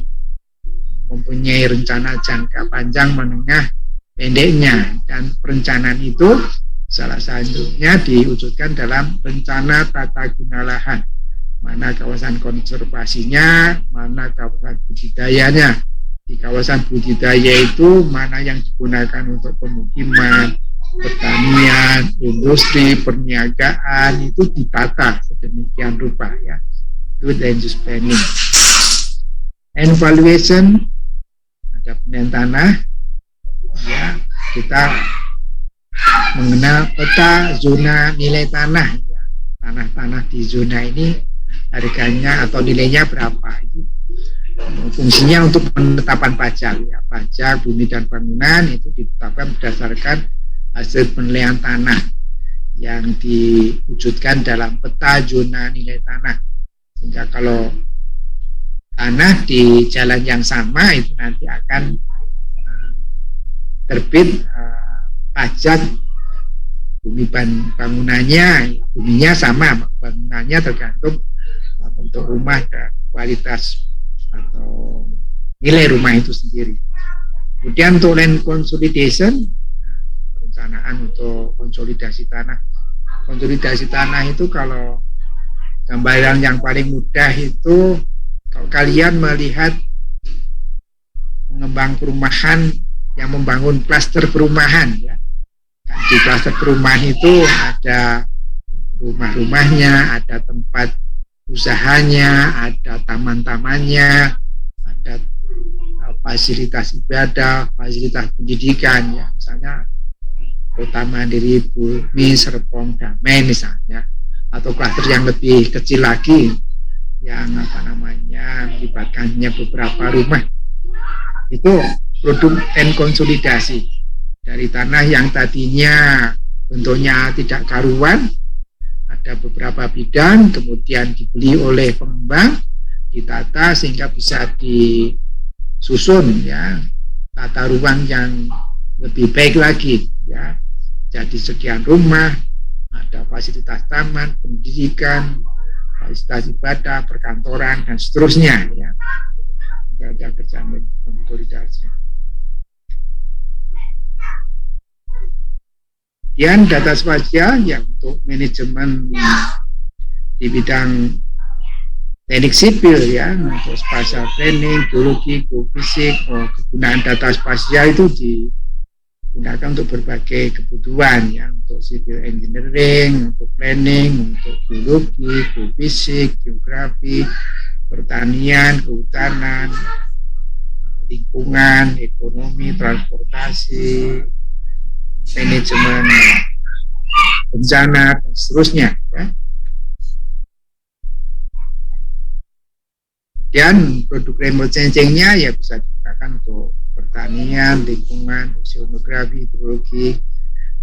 mempunyai rencana jangka panjang, menengah, pendeknya, dan perencanaan itu salah satunya diwujudkan dalam rencana tata guna lahan. Mana kawasan konservasinya, mana kawasan budidayanya. Di kawasan budidaya itu mana yang digunakan untuk pemukiman, pertanian, industri, perniagaan, itu ditata sedemikian rupa ya. Itu land use planning. Evaluation, ada penilaian tanah ya, kita mengenal peta zona nilai tanah ya. Tanah-tanah di zona ini harganya atau nilainya berapa, itu fungsinya untuk penetapan pajak ya. Pajak bumi dan bangunan itu ditetapkan berdasarkan hasil penilaian tanah yang diwujudkan dalam peta zona nilai tanah, sehingga kalau tanah di jalan yang sama itu nanti akan terbit pajak bumi bangunannya, buminya sama, bangunannya tergantung bentuk rumah dan kualitas atau nilai rumah itu sendiri. Kemudian untuk land consolidation, perencanaan untuk konsolidasi tanah. Konsolidasi tanah itu kalau gambaran yang paling mudah itu, kalau kalian melihat pengembang perumahan yang membangun klaster perumahan ya. Di klaster perumahan itu ada rumah-rumahnya, ada tempat usahanya, ada taman-tamannya, ada fasilitas ibadah, fasilitas pendidikan, ya misalnya Kota Mandiri, Bumi, Serpong, Damai misalnya, atau klaster yang lebih kecil lagi yang melibatkannya beberapa rumah, itu produk dan konsolidasi dari tanah yang tadinya bentuknya tidak karuan, ada beberapa bidang, kemudian dibeli oleh pengembang, ditata sehingga bisa disusun ya tata ruang yang lebih baik lagi ya. Jadi sekian rumah, ada fasilitas taman, pendidikan, fasilitas ibadah, perkantoran dan seterusnya ya. Ada kerjaan konsolidasi. Kemudian data spasial yang untuk manajemen di bidang teknik sipil ya, untuk spatial planning, geologi, geofisik, kegunaan data spasial itu digunakan untuk berbagai kebutuhan ya, untuk civil engineering, untuk planning, untuk geologi, geofisik, geografi, pertanian, kehutanan, lingkungan, ekonomi, transportasi, manajemen bencana dan seterusnya ya. Dan produk remote sensing-nya ya bisa digunakan untuk pertanian, lingkungan, oceanografi, hidrologi.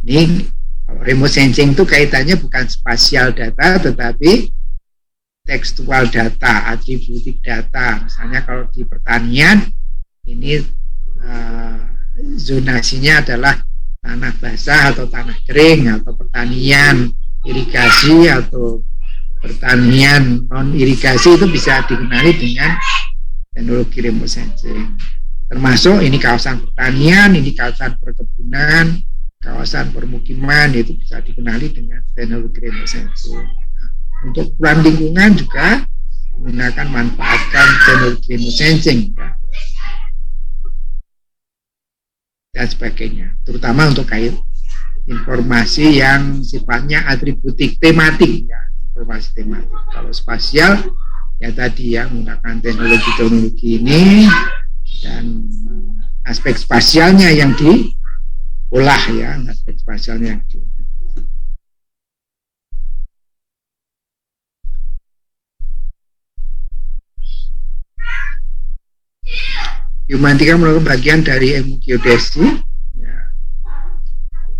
Ini kalau remote sensing itu kaitannya bukan spasial data tetapi tekstual data, atributik data. Misalnya kalau di pertanian ini zonasinya adalah tanah basah atau tanah kering, atau pertanian irigasi atau pertanian non irigasi, itu bisa dikenali dengan teknologi remote sensing. Termasuk ini kawasan pertanian, ini kawasan perkebunan, kawasan permukiman, itu bisa dikenali dengan teknologi remote sensing. Untuk ukuran lingkungan juga menggunakan manfaatkan teknologi remote sensing ya, dan sebagainya, terutama untuk kait informasi yang sifatnya atributik tematik ya, informasi tematik. Kalau spasial ya tadi ya menggunakan teknologi ini dan aspek spasialnya yang diolah ya, aspek spasialnya yang diolah. Geomantika merupakan bagian dari ilmu geodesi. Ya.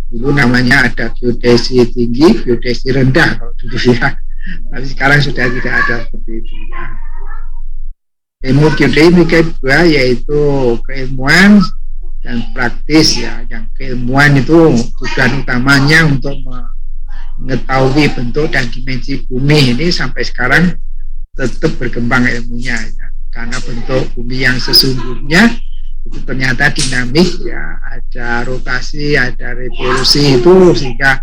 Dulu namanya ada geodesi tinggi, geodesi rendah kalau dulu ya. Tapi sekarang sudah tidak ada seperti itu ya. Ilmu geodesi kedua yaitu keilmuan dan praktis ya. Yang keilmuan itu tujuan utamanya untuk mengetahui bentuk dan dimensi bumi, ini sampai sekarang tetap berkembang ilmunya ya. Karena bentuk bumi yang sesungguhnya itu ternyata dinamik ya, ada rotasi, ada revolusi itu, sehingga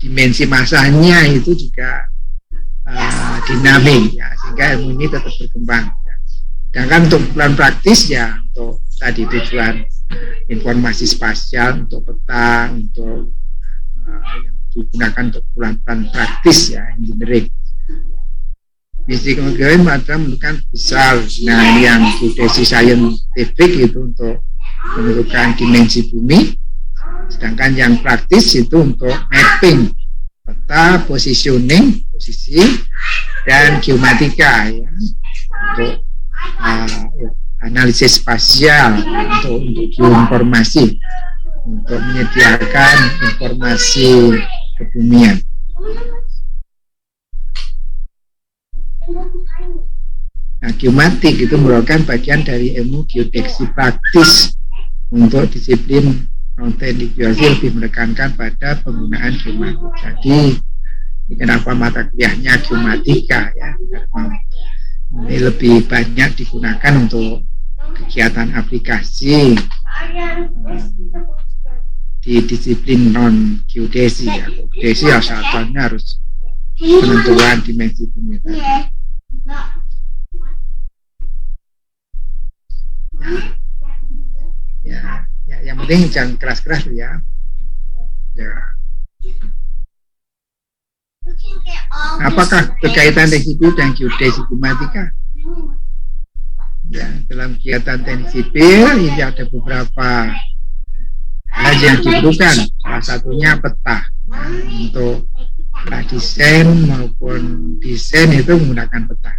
dimensi masanya itu juga dinamik ya, sehingga ilmu ini tetap berkembang ya. Sedangkan untuk ukuran praktis ya, untuk tadi tujuan informasi spasial, untuk peta, untuk yang digunakan untuk ukuran praktis ya, engineering. Misi kemudian ada menentukan besar. Nah, yang geodesi scientific itu untuk menentukan dimensi bumi, sedangkan yang praktis itu untuk mapping peta, positioning, posisi, dan geomatika ya, untuk analisis spasial, untuk geoinformasi, untuk menyediakan informasi kebumian. Nah, geomatik itu merupakan bagian dari ilmu geodeksi praktis. Untuk disiplin non-teknik geodesi lebih menekankan pada penggunaan geomatik. Jadi, kenapa mata kuliahnya geomatika ya? Ini lebih banyak digunakan untuk kegiatan aplikasi di disiplin non geodesi ya. Geodesi asalnya harus penentuan dimensi bumi tadi. Ya, yang penting jangan keras-keras ya. Ya. Apakah berkaitan dengan itu dan geodesi geomatika? Ya, dalam kegiatan teknik sipil ini ada beberapa hal yang diperlukan. Salah satunya peta. Nah, untuk pradesain maupun desain itu menggunakan peta.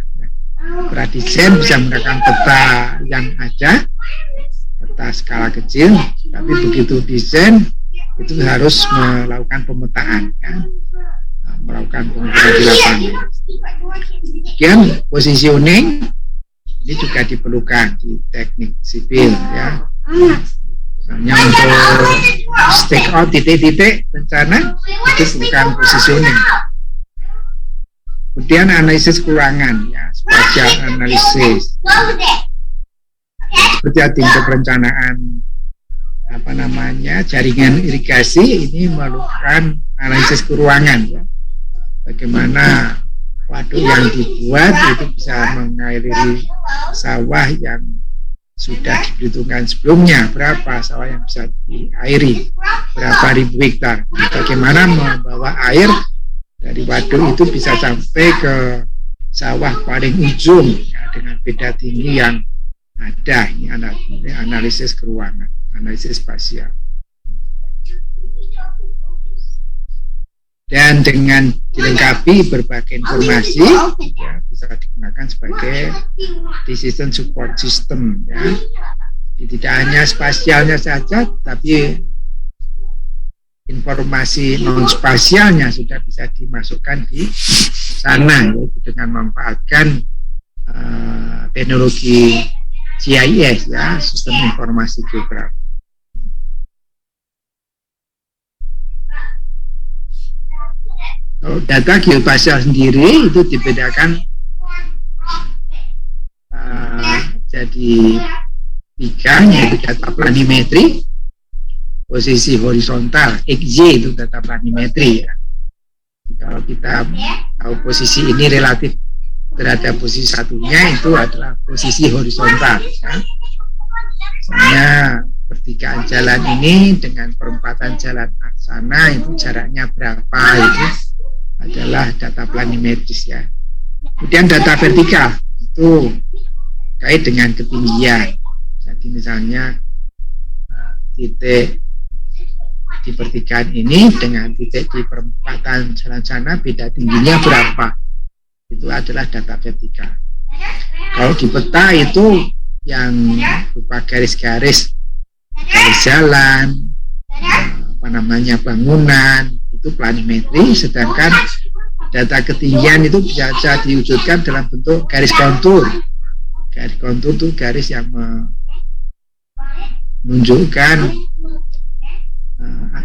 Pradesain bisa menggunakan peta yang ada, peta skala kecil, tapi begitu desain itu harus melakukan pemetaan, ya. Melakukan pemetaan di lapangan. Kemudian positioning ini juga diperlukan di teknik sipil, ya. Misalnya untuk stake out titik-titik bencana itu bukan positioning. Kemudian analisis keuangan, ya, spasial analisis. Seperti tingkat perencanaan jaringan irigasi ini memerlukan analisis keuangan, ya. Bagaimana waduk yang dibuat itu bisa mengairi sawah yang sudah diperhitungkan sebelumnya, berapa sawah yang bisa diairi, berapa ribu hektar, bagaimana membawa air dari waduk itu bisa sampai ke sawah paling ujung, ya, dengan beda tinggi yang ada. Ini analisis keuangan, analisis spasial. Dan dengan dilengkapi berbagai informasi, ya, bisa digunakan sebagai decision support system, ya. Jadi tidak hanya spasialnya saja, tapi informasi non spasialnya sudah bisa dimasukkan di sana, yaitu dengan memanfaatkan teknologi GIS, ya, sistem informasi geografi. Kalau data geospasial sendiri itu dibedakan jadi 3, yaitu data planimetri, posisi horizontal, XY itu data planimetri, ya. Kalau kita tahu posisi ini relatif terhadap posisi satunya, itu adalah posisi horizontal, ya. Misalnya pertigaan jalan ini dengan perempatan jalan sana itu jaraknya berapa, itu adalah data planimetris, ya. Kemudian data vertikal itu kait dengan ketinggian. Jadi misalnya titik di pertigaan ini dengan titik di perempatan jalan sana beda tingginya berapa, itu adalah data vertikal. Kalau di peta itu yang berupa garis-garis, garis jalan, bangunan, itu planimetri, sedangkan data ketinggian itu bisa diwujudkan dalam bentuk garis kontur. Garis kontur itu garis yang menunjukkan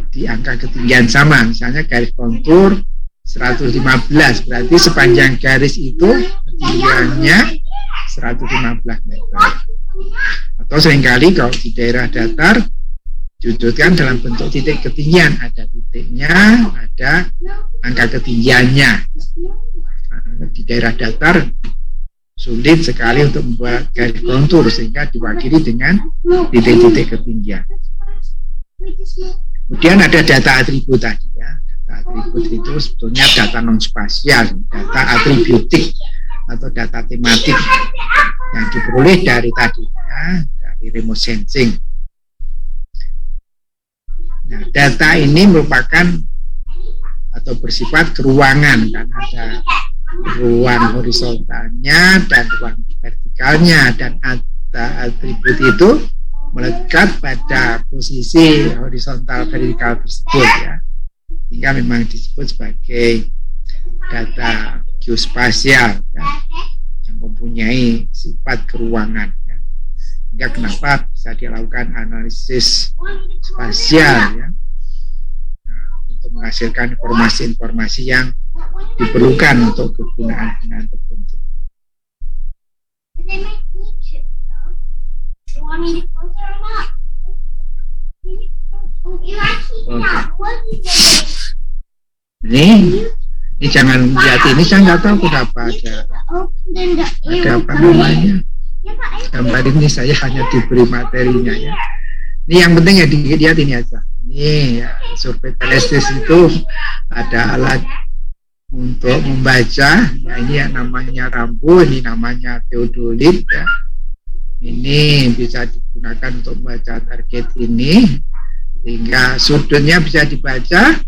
di angka ketinggian sama. Misalnya garis kontur 115, berarti sepanjang garis itu ketinggiannya 115 meter. Atau seringkali kalau di daerah datar diwujudkan dalam bentuk titik ketinggian, ada titiknya, ada angka ketinggiannya. Nah, di daerah datar sulit sekali untuk membuat garis kontur sehingga diwakili dengan titik-titik ketinggian. Kemudian ada data atribut tadi, ya. Data atribut itu sebetulnya data non spasial, data atributik atau data tematik yang diperoleh dari tadi, ya, dari remote sensing. Nah, data ini merupakan atau bersifat keruangan, kan ada ruang horizontalnya dan ruang vertikalnya, dan atribut itu melekat pada posisi horizontal vertikal tersebut, ya, sehingga memang disebut sebagai data geospasial, ya, yang mempunyai sifat keruangan, ya. Sehingga kenapa bisa dilakukan analisis spasial, ya, untuk menghasilkan informasi-informasi yang diperlukan untuk kegunaan-kegunaan tertentu. Ini jangan lihat ini, saya nggak tahu kenapa ada apa namanya gambar ini, saya hanya diberi materinya, ya. Ini yang penting ya dilihat ini aja. Ini, ya, survei telestes itu ada alat untuk membaca, ya, ini yang namanya rambu, ini namanya teodolit, ya. ini bisa digunakan untuk membaca target ini, sehingga sudutnya bisa dibaca,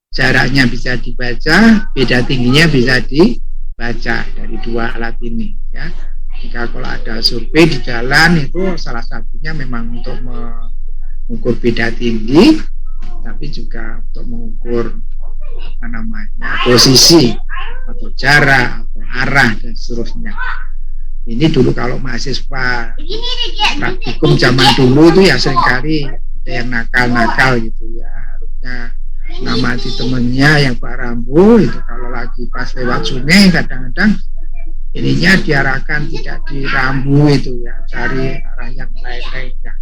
jaraknya bisa dibaca, beda tingginya bisa dibaca dari dua alat ini ya. Jika kalau ada survei di jalan itu salah satunya memang untuk mengukur beda tinggi, tapi juga untuk mengukur posisi atau jarak atau arah dan seterusnya. Ini dulu kalau mahasiswa praktikum zaman dulu itu ya seringkali ada yang nakal-nakal gitu ya, harusnya ngamati temennya yang Pak Rambu itu kalau lagi pas lewat sungai kadang-kadang ininya diarahkan tidak di rambu itu ya, cari arah yang lain-lain ya.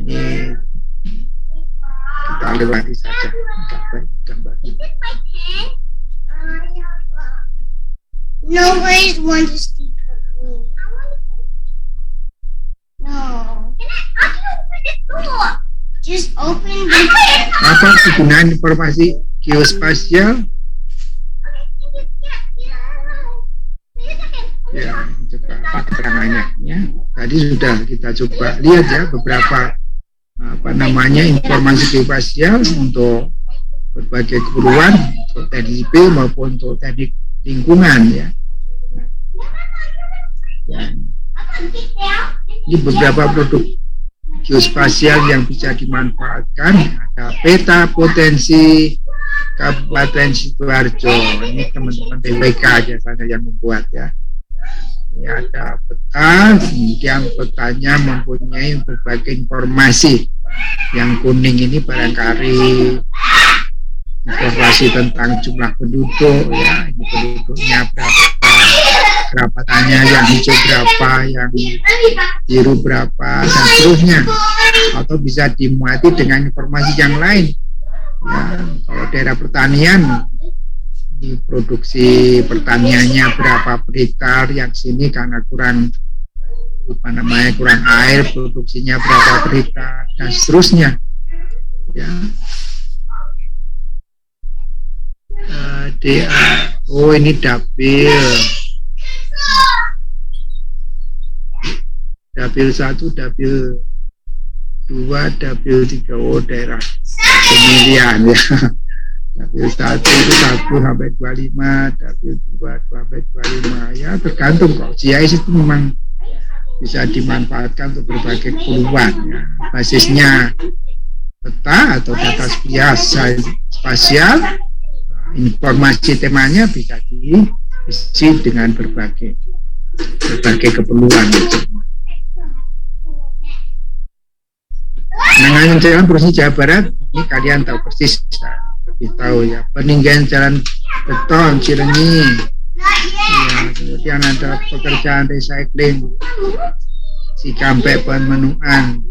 Ini kita lewati saja gambarnya. Nobody's want to speak with me. No. Can I open the door? Just open the door. Apa kegunaan informasi geospasial? Ya, coba apa keterangannya ya. Tadi sudah kita coba lihat ya beberapa informasi geospasial untuk berbagai keperluan, untuk teknik sipil maupun untuk teknik lingkungan ya. Ini beberapa produk geospasial yang bisa dimanfaatkan. Ada peta potensi Kabupaten Sidoarjo. Ini teman-teman BPK biasanya yang membuat ya. Ini ada peta, kemudian petanya mempunyai berbagai informasi. Yang kuning ini barangkali informasi tentang jumlah penduduk ya, ini penduduknya berapa, kerapatannya, yang hijau berapa, yang biru berapa, dan seterusnya. Atau bisa dimuati dengan informasi yang lain ya. Kalau daerah pertanian, di produksi pertaniannya berapa per hektar, yang sini karena kurang kurang air, produksinya berapa per hektar, dan seterusnya ya. Ini dapil 1, dapil 2, dapil 3, daerah pemilihan ya. Dapil 1 itu 1 sampai 25, dapil 2 sampai 25 ya, tergantung. Kok GIS itu memang bisa dimanfaatkan untuk berbagai keperluan ya. Basisnya peta atau data spasial, informasi temanya bisa diisi dengan berbagai keperluan. Penanganan jalan Provinsi Jawa Barat ini kalian tahu persis, lebih tahu ya. Peninggian jalan beton Cilenyi ya, kemudian ada pekerjaan recycling Cikampek, Pemenuhan,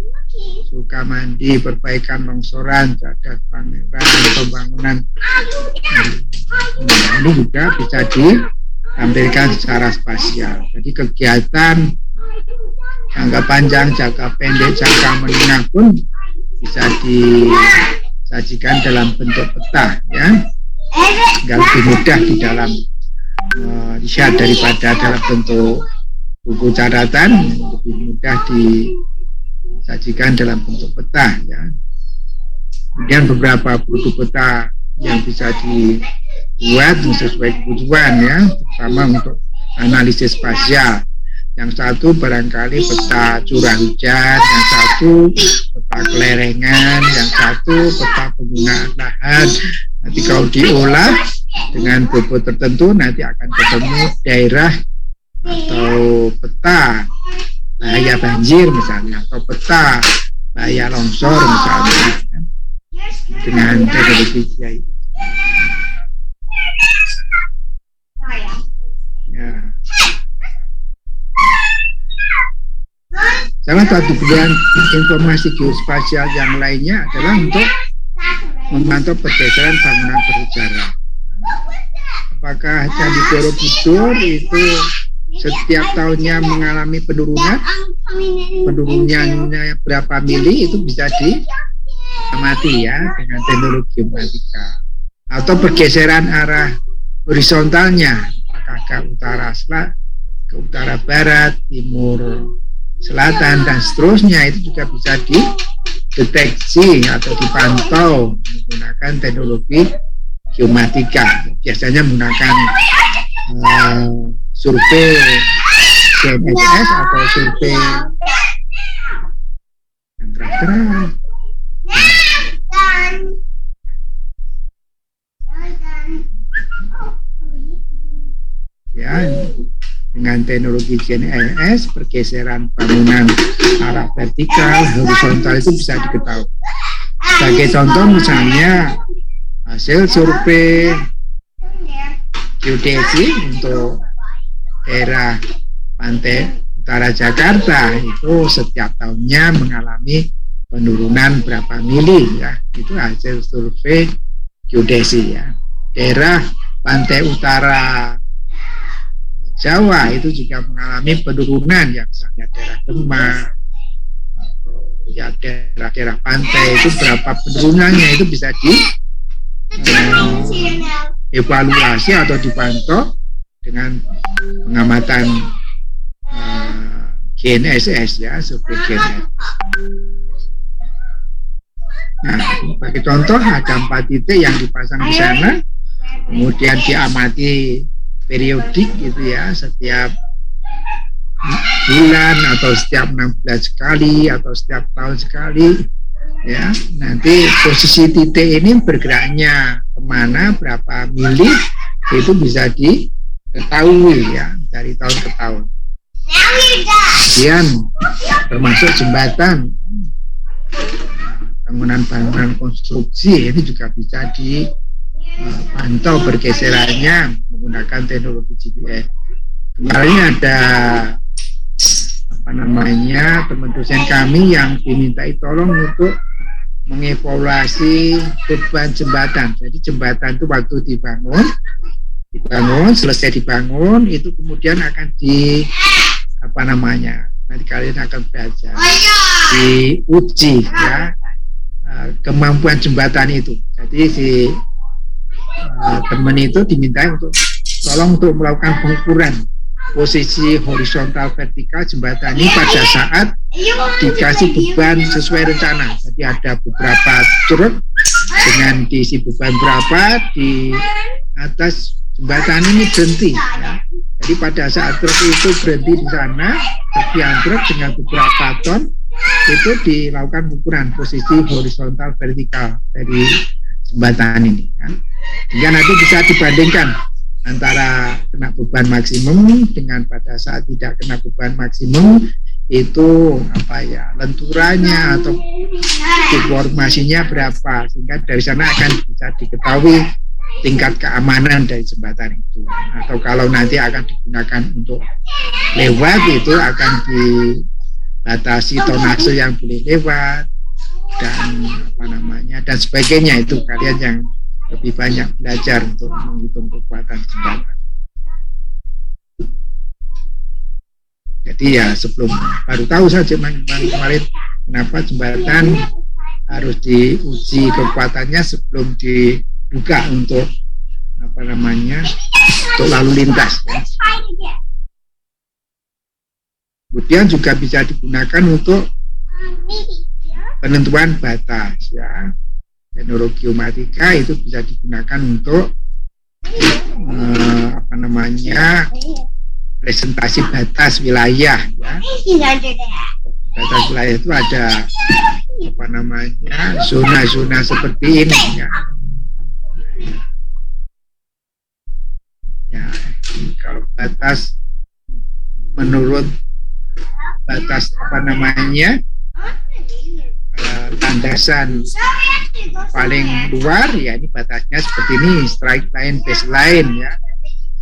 Sukamandi, perbaikan longsoran, Cadas Pangeran, pembangunan. Nah, ini juga bisa ditampilkan secara spasial. Jadi kegiatan jangka panjang, jangka pendek, jangka menengah pun bisa disajikan dalam bentuk peta ya. Tinggal lebih mudah di dalam lihat daripada dalam bentuk buku catatan, lebih mudah disajikan dalam bentuk peta ya. Kemudian beberapa produk peta yang bisa dibuat sesuai kebutuhan ya, terutama untuk analisis spasial. Yang satu barangkali peta curah hujan, yang satu peta kelerengan, yang satu peta penggunaan lahan. Nanti kalau diolah dengan bobot tertentu nanti akan ketemu daerah atau peta bahaya banjir misalnya, atau peta bahaya longsor misalnya, dengan teknologi GIS. Ya. Salah satu kebutuhan informasi geospasial yang lainnya adalah untuk memantau pergeseran bangunan bersejarah. Apakah Candi Borobudur itu setiap tahunnya mengalami penurunan? Penurunannya berapa mili itu bisa diamati ya dengan teknologi geomatika. Atau pergeseran arah horizontalnya, apakah ke utara barat, timur selatan, dan seterusnya itu juga bisa dideteksi atau dipantau menggunakan teknologi geomatika. Biasanya menggunakan survei GNSS atau survei yang terang-terang. Ya, dengan teknologi GNSS pergeseran bangunan arah vertikal, horizontal itu bisa diketahui. Sebagai contoh misalnya hasil survei geodesi untuk daerah pantai utara Jakarta itu setiap tahunnya mengalami penurunan berapa mili ya, itu hasil survei geodesi ya. Daerah pantai utara Jawa itu juga mengalami penurunan yang misalnya daerah Demak, ya daerah-daerah pantai itu berapa penurunannya itu bisa dievaluasi atau dipantau dengan pengamatan GNSS ya, survei GNSS. Nah, sebagai contoh ada 4 titik yang dipasang di sana, kemudian diamati periodik gitu ya, setiap bulan atau setiap 6 bulan sekali atau setiap tahun sekali ya. Nanti posisi titik ini bergeraknya kemana, berapa mili itu bisa diketahui ya dari tahun ke tahun. Kemudian termasuk jembatan, bangunan-bangunan konstruksi ini juga bisa dipantau bergeserannya menggunakan teknologi GPS. Kemarin ada teman dosen kami yang dimintai tolong untuk mengevaluasi beban jembatan. Jadi jembatan itu waktu dibangun, selesai dibangun itu kemudian akan nanti kalian akan belajar diuji ya kemampuan jembatan itu. Jadi si teman itu diminta untuk tolong untuk melakukan pengukuran posisi horizontal vertikal jembatan ini pada saat dikasih beban sesuai rencana. Jadi ada beberapa truk dengan diisi beban berapa di atas jembatan ini berhenti ya. Jadi pada saat truk itu berhenti di sana, sekian truk dengan beberapa ton itu dilakukan ukuran posisi horizontal vertikal dari jembatan ini ya. Sehingga nanti bisa dibandingkan antara kena beban maksimum dengan pada saat tidak kena beban maksimum itu lenturannya atau deformasinya berapa, sehingga dari sana akan bisa diketahui tingkat keamanan dari jembatan itu. Atau kalau nanti akan digunakan untuk lewat itu akan dibatasi tonase yang boleh lewat dan sebagainya. Itu kalian yang lebih banyak belajar untuk menghitung kekuatan jembatan. Jadi ya sebelum baru tahu saja kemarin kenapa jembatan harus diuji kekuatannya sebelum dibuka untuk untuk lalu lintas. Kemudian juga bisa digunakan untuk penentuan batas ya. Teknologi geomatika itu bisa digunakan untuk presentasi batas wilayah ya. Batas wilayah itu ada zona-zona seperti ini ya. Ya, kalau batas menurut batas landasan paling luar ya, ini batasnya seperti ini, strike line, baseline ya.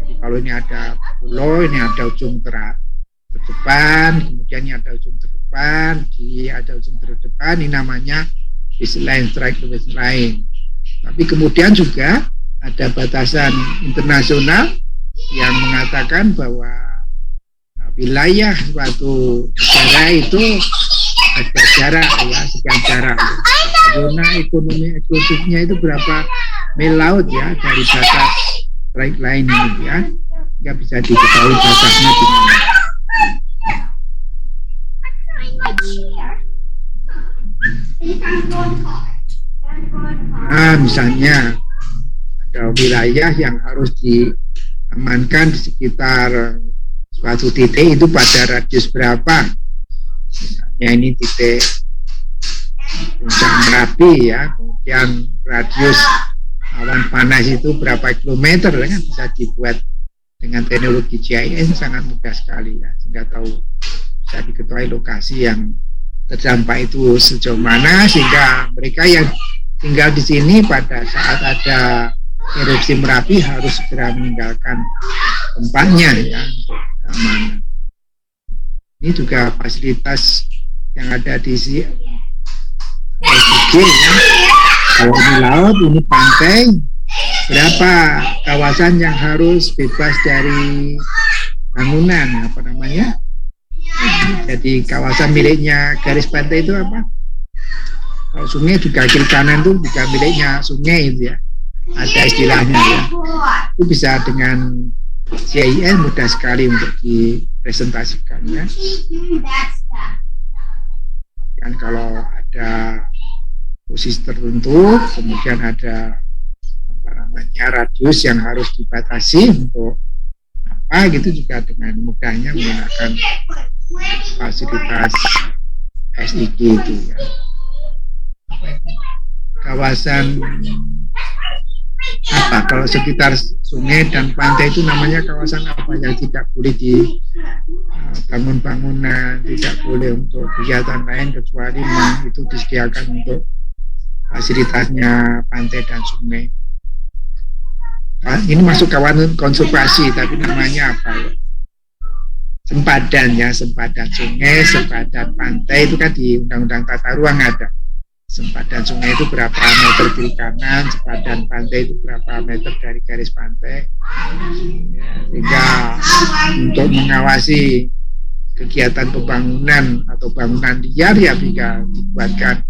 Jadi kalau ini ada pulau, ini ada ujung terdepan, kemudian ini ada ujung terdepan, ada ujung terdepan, ini namanya baseline, strike baseline. Tapi kemudian juga ada batasan internasional yang mengatakan bahwa wilayah suatu negara itu ada jarak ya, sekian jarak. Zona ekonomi eksklusifnya itu berapa mil laut ya dari batas strike line ini ya, nggak bisa diketahui batasnya di mana. Nah, misalnya ada wilayah yang harus diamankan di sekitar suatu titik itu pada radius berapa. Misalnya ini titik Puncak Merapi ya, kemudian radius awan panas itu berapa kilometer kan bisa dibuat dengan teknologi GIS sangat mudah sekali ya, sehingga tahu bisa diketahui lokasi yang terdampak itu sejauh mana, sehingga mereka yang tinggal di sini pada saat ada erupsi Merapi harus segera meninggalkan tempatnya ya untuk keamanan. Ini juga fasilitas yang ada di sini ya. Kalau ini laut, ini pantai, berapa kawasan yang harus bebas dari bangunan, apa namanya? Jadi kawasan miliknya garis pantai itu apa? Kalau sungai juga kiri kanan itu juga miliknya sungai itu ya. Ada istilahnya ya. Itu bisa dengan GIS mudah sekali untuk dipresentasikan ya. Kan kalau ada posisi tertentu, kemudian ada apa namanya radius yang harus dibatasi untuk apa gitu, juga dengan mudahnya menggunakan fasilitas SIG itu ya. Kawasan apa kalau sekitar sungai dan pantai itu namanya kawasan apa yang tidak boleh di bangun bangunan, tidak boleh untuk kegiatan lain kecuali memang itu disediakan untuk fasilitasnya pantai dan sungai. Ini masuk kawasan konservasi, tapi namanya apa ya? Sempadan ya, sempadan sungai, sempadan pantai itu kan di Undang-Undang Tata Ruang ada. Sempadan sungai itu berapa meter kiri kanan, sempadan pantai itu berapa meter dari garis pantai. Ya, sehingga untuk mengawasi kegiatan pembangunan atau bangunan liar ya bisa dibuatkan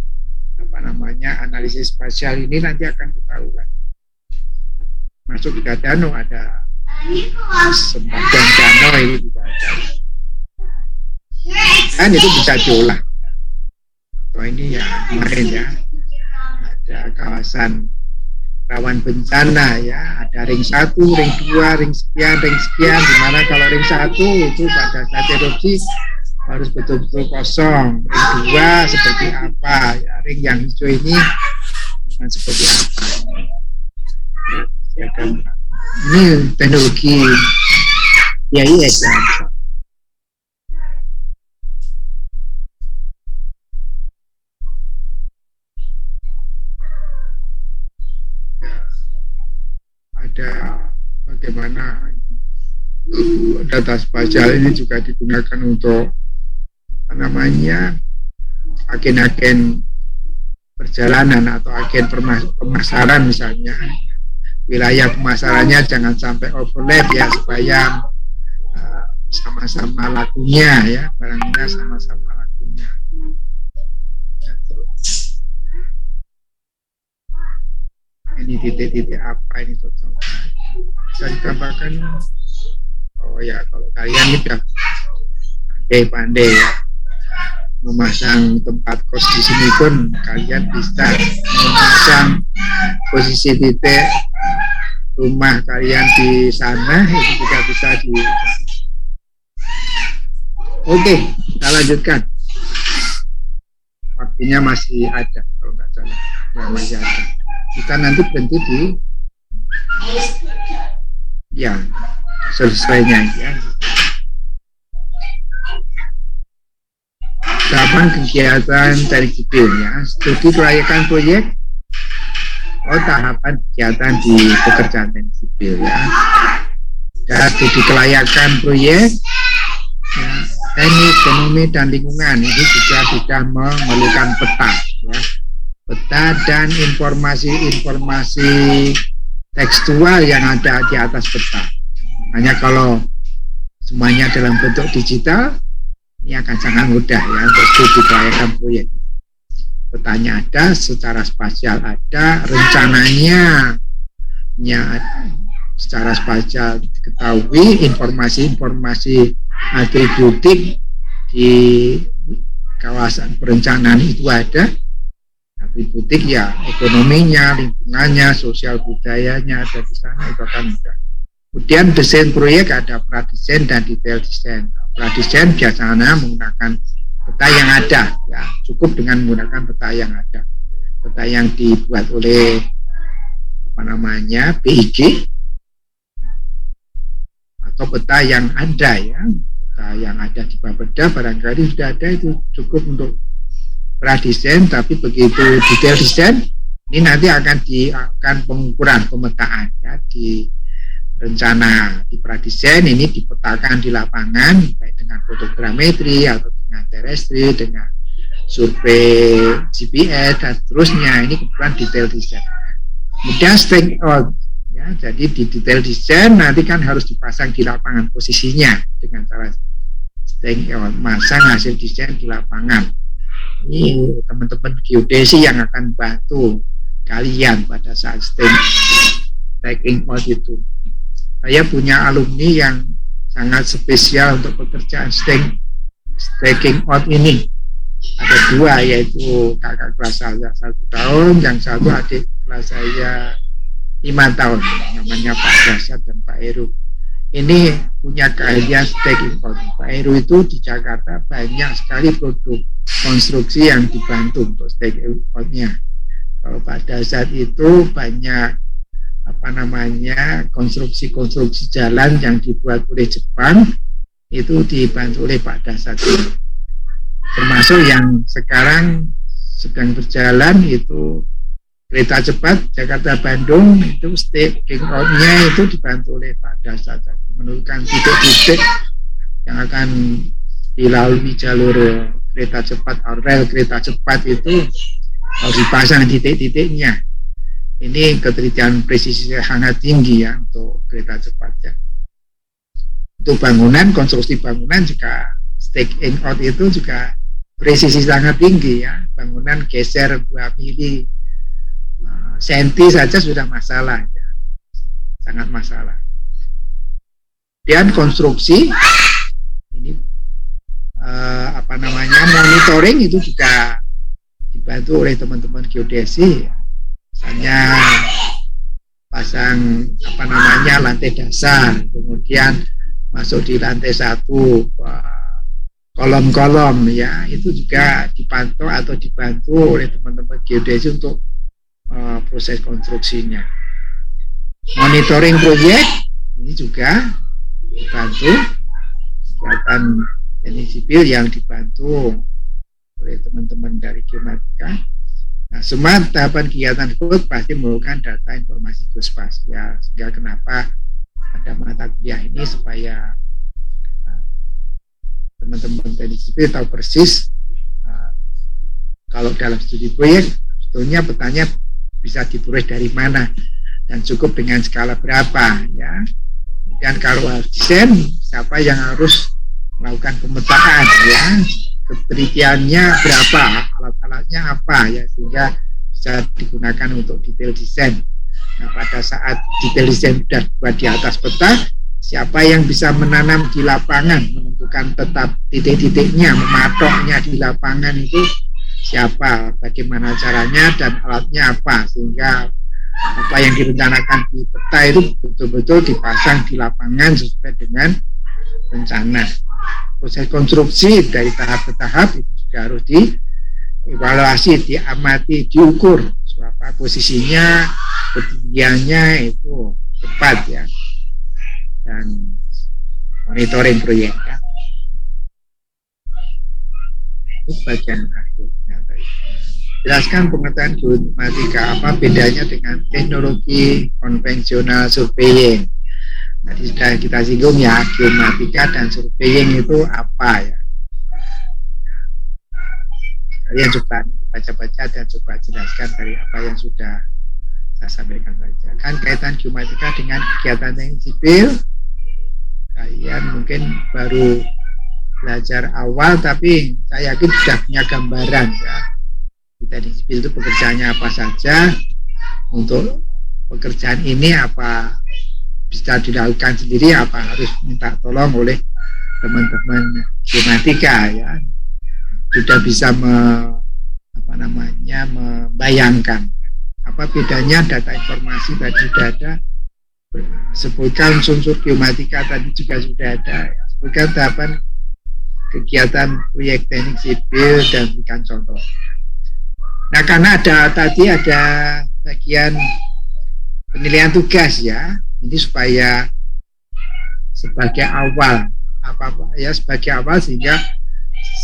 apa namanya analisis spasial ini, nanti akan ketahuan. Masuk ke danau ada sempadan danau ini juga ada. Kan itu bisa diolah. Oh ini ya kemarin ya ada kawasan rawan bencana ya, ada ring 1, ring 2, ring sekian, di mana kalau ring 1 itu pada saat erupsi harus betul-betul kosong. Ring 2 seperti apa ya, ring yang hijau ini akan seperti apa ya, kan ini teknologi GIS ya. Ada bagaimana data spasial ini juga digunakan untuk apa namanya agen-agen perjalanan atau agen pemasaran, misalnya wilayah pemasarannya jangan sampai overlap ya, supaya sama-sama lakunya ya, barangnya sama-sama lakunya. Ini titik-titik apa ini cocok bisa ditambahkan. Oh ya, kalau kalian sudah pandai-pandai ya memasang tempat kos di sini pun kalian bisa memasang posisi titik rumah kalian di sana, itu juga bisa di. Oke, kita lanjutkan. Waktunya masih ada kalau nggak salah ya, masih ada. Kita nanti berhenti di ya selesainya ya. Tahapan kegiatan teknik sipil ya, studi kelayakan proyek. Oh, tahapan kegiatan di pekerjaan teknik sipil ya. Dan studi kelayakan proyek ya, teknik, ekonomi dan lingkungan ini juga sudah memerlukan peta ya. Peta dan informasi-informasi tekstual yang ada di atas peta. Hanya kalau semuanya dalam bentuk digital, ini akan sangat mudah ya untuk studi kelayakan proyek. Petanya ada, secara spasial ada, rencananya ya, secara spasial diketahui, informasi-informasi atributif di kawasan perencanaan itu ada. atributik ya ekonominya, lingkungannya, sosial budayanya ada di sana, itu akan mudah. Kemudian desain proyek ada pradesain dan detail desain. Pradesain biasanya menggunakan peta yang ada, ya cukup dengan menggunakan peta yang ada, peta yang dibuat oleh BIG atau peta yang ada, ya peta yang ada di Bapeda barangkali sudah ada, itu cukup untuk pradesain. Tapi begitu detail desain ini nanti akan pengukuran pemetaan, ya di rencana di pradesain ini dipetakan di lapangan baik dengan fotogrametri atau dengan terestri, dengan survei GPS dan seterusnya. Ini kebetulan detail desain. Kemudian stake out, ya, jadi di detail desain nanti kan harus dipasang di lapangan posisinya dengan cara stake out, masang hasil desain di lapangan. Ini teman-teman geodesi yang akan bantu kalian pada saat staking out itu. Saya punya alumni yang sangat spesial untuk pekerjaan staking out ini. Ada dua, yaitu kakak kelas saya 1 tahun, yang satu adik kelas saya 5 tahun, namanya Pak Dasar dan Pak Heru. Ini punya keahlian staking out. Pak Heru itu di Jakarta banyak sekali produk konstruksi yang dibantu untuk staking out-nya. Kalau Pak Dasar itu banyak konstruksi jalan yang dibuat oleh Jepang, itu dibantu oleh Pak Dasar. Termasuk yang sekarang sedang berjalan itu kereta cepat Jakarta-Bandung, itu staking out-nya itu dibantu oleh Pak Dasar, menentukan titik-titik yang akan dilalui jalur kereta cepat, rel kereta cepat itu harus dipasang titik-titiknya. Ini ketelitian presisi sangat tinggi, ya, untuk kereta cepat, ya. Untuk bangunan, konstruksi bangunan juga staking out itu juga presisi sangat tinggi, ya. Bangunan geser 2 mili senti saja sudah masalah, ya. Sangat masalah. Dan konstruksi ini monitoring itu juga dibantu oleh teman-teman geodesi, ya. Misalnya pasang lantai dasar, kemudian masuk di lantai 1 kolom-kolom, ya, itu juga dipantau atau dibantu oleh teman-teman geodesi untuk proses konstruksinya. Monitoring proyek ini juga dibantu, kegiatan teknik sipil yang dibantu oleh teman-teman dari geomatika. Nah, semua tahapan kegiatan tersebut pasti memerlukan data informasi geospasial, sehingga kenapa ada mata kuliah ini supaya teman-teman teknik sipil tahu persis kalau dalam studi proyek sebetulnya petanya bisa diperoleh dari mana dan cukup dengan skala berapa, ya. Dan kalau harus desain, siapa yang harus melakukan pemetaan, ya, ketelitiannya berapa, alat-alatnya apa, ya, sehingga bisa digunakan untuk detail desain. Nah, pada saat detail desain sudah buat di atas peta, siapa yang bisa menanam di lapangan, menentukan tetap titik-titiknya, mematoknya di lapangan itu siapa, bagaimana caranya, dan alatnya apa, sehingga apa yang direncanakan di peta itu betul-betul dipasang di lapangan sesuai dengan rencana. Proses konstruksi dari tahap ke tahap itu juga harus dievaluasi, diamati, diukur apa posisinya, ketinggiannya itu tepat, ya, dan monitoring proyek, ya. Itu bagian akhirnya tadi. Jelaskan pengetahuan geomatika, apa bedanya dengan teknologi konvensional surveying. Tadi sudah kita singgung, ya, geomatika dan surveying itu apa, ya. Kalian coba baca-baca dan coba jelaskan dari apa yang sudah saya sampaikan tadi. Kan kaitan geomatika dengan kegiatan teknik sipil, kalian mungkin baru belajar awal, tapi saya yakin sudah punya gambaran, ya. Teknik sipil itu pekerjaannya apa saja, untuk pekerjaan ini apa bisa dilakukan sendiri, apa harus minta tolong oleh teman-teman geomatika, ya. Sudah bisa membayangkan apa bedanya data informasi tadi sudah ada, sebutkan unsur geomatika tadi juga sudah ada, sebutkan tahapan kegiatan proyek teknik sipil dan berikan contoh. Nah, karena tadi ada bagian penilaian tugas ya, ini supaya sebagai awal sebagai awal sehingga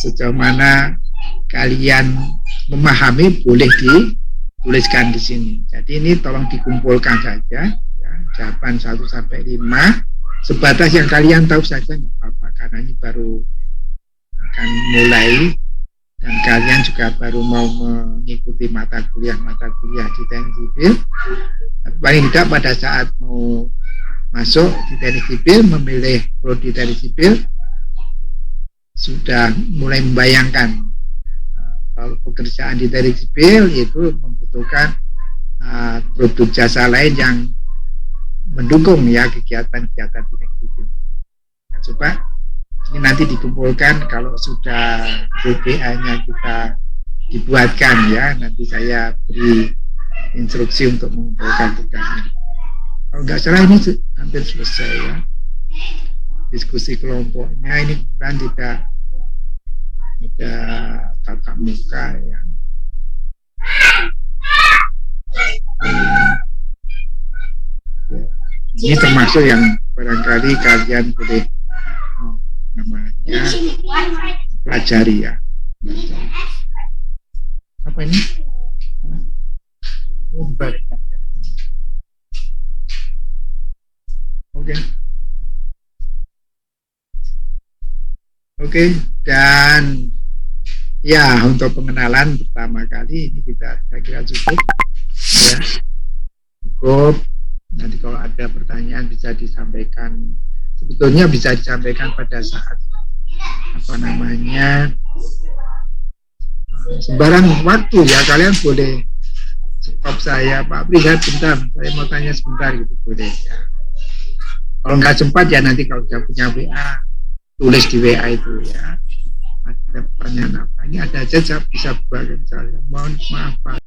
sejauh mana kalian memahami boleh dituliskan di sini. Jadi ini tolong dikumpulkan saja ya, jawaban 1 sampai 5 sebatas yang kalian tahu saja nggak apa-apa, karena ini baru akan mulai dan kalian juga baru mau mengikuti mata kuliah di teknik sipil. Paling tidak pada saat mau masuk di teknik sipil, memilih prodi teknik sipil, sudah mulai membayangkan kalau pekerjaan di teknik sipil itu membutuhkan produk jasa lain yang mendukung ya kegiatan-kegiatan teknik sipil. Nah, coba ini nanti dikumpulkan kalau sudah BPA-nya kita dibuatkan ya, nanti saya beri instruksi untuk mengumpulkan tugasnya. Kalau nggak salah ini hampir selesai ya. Diskusi kelompoknya ini bukan tidak ada tatap muka ya. Ini termasuk yang barangkali kalian boleh namanya pelajari ya. Apa ini? Oke, dan ya untuk pengenalan pertama kali ini saya kira cukup ya, cukup. Nanti kalau ada pertanyaan bisa disampaikan, sebetulnya bisa disampaikan pada saat sembarang waktu ya, kalian boleh stop saya, Pak Pri, saya mau tanya sebentar gitu, boleh ya. Kalau nggak sempat ya nanti kalau sudah punya WA, tulis di WA itu ya. Ada pertanyaan apa? Ini ada aja, saya bisa buat. Mohon maaf Pak.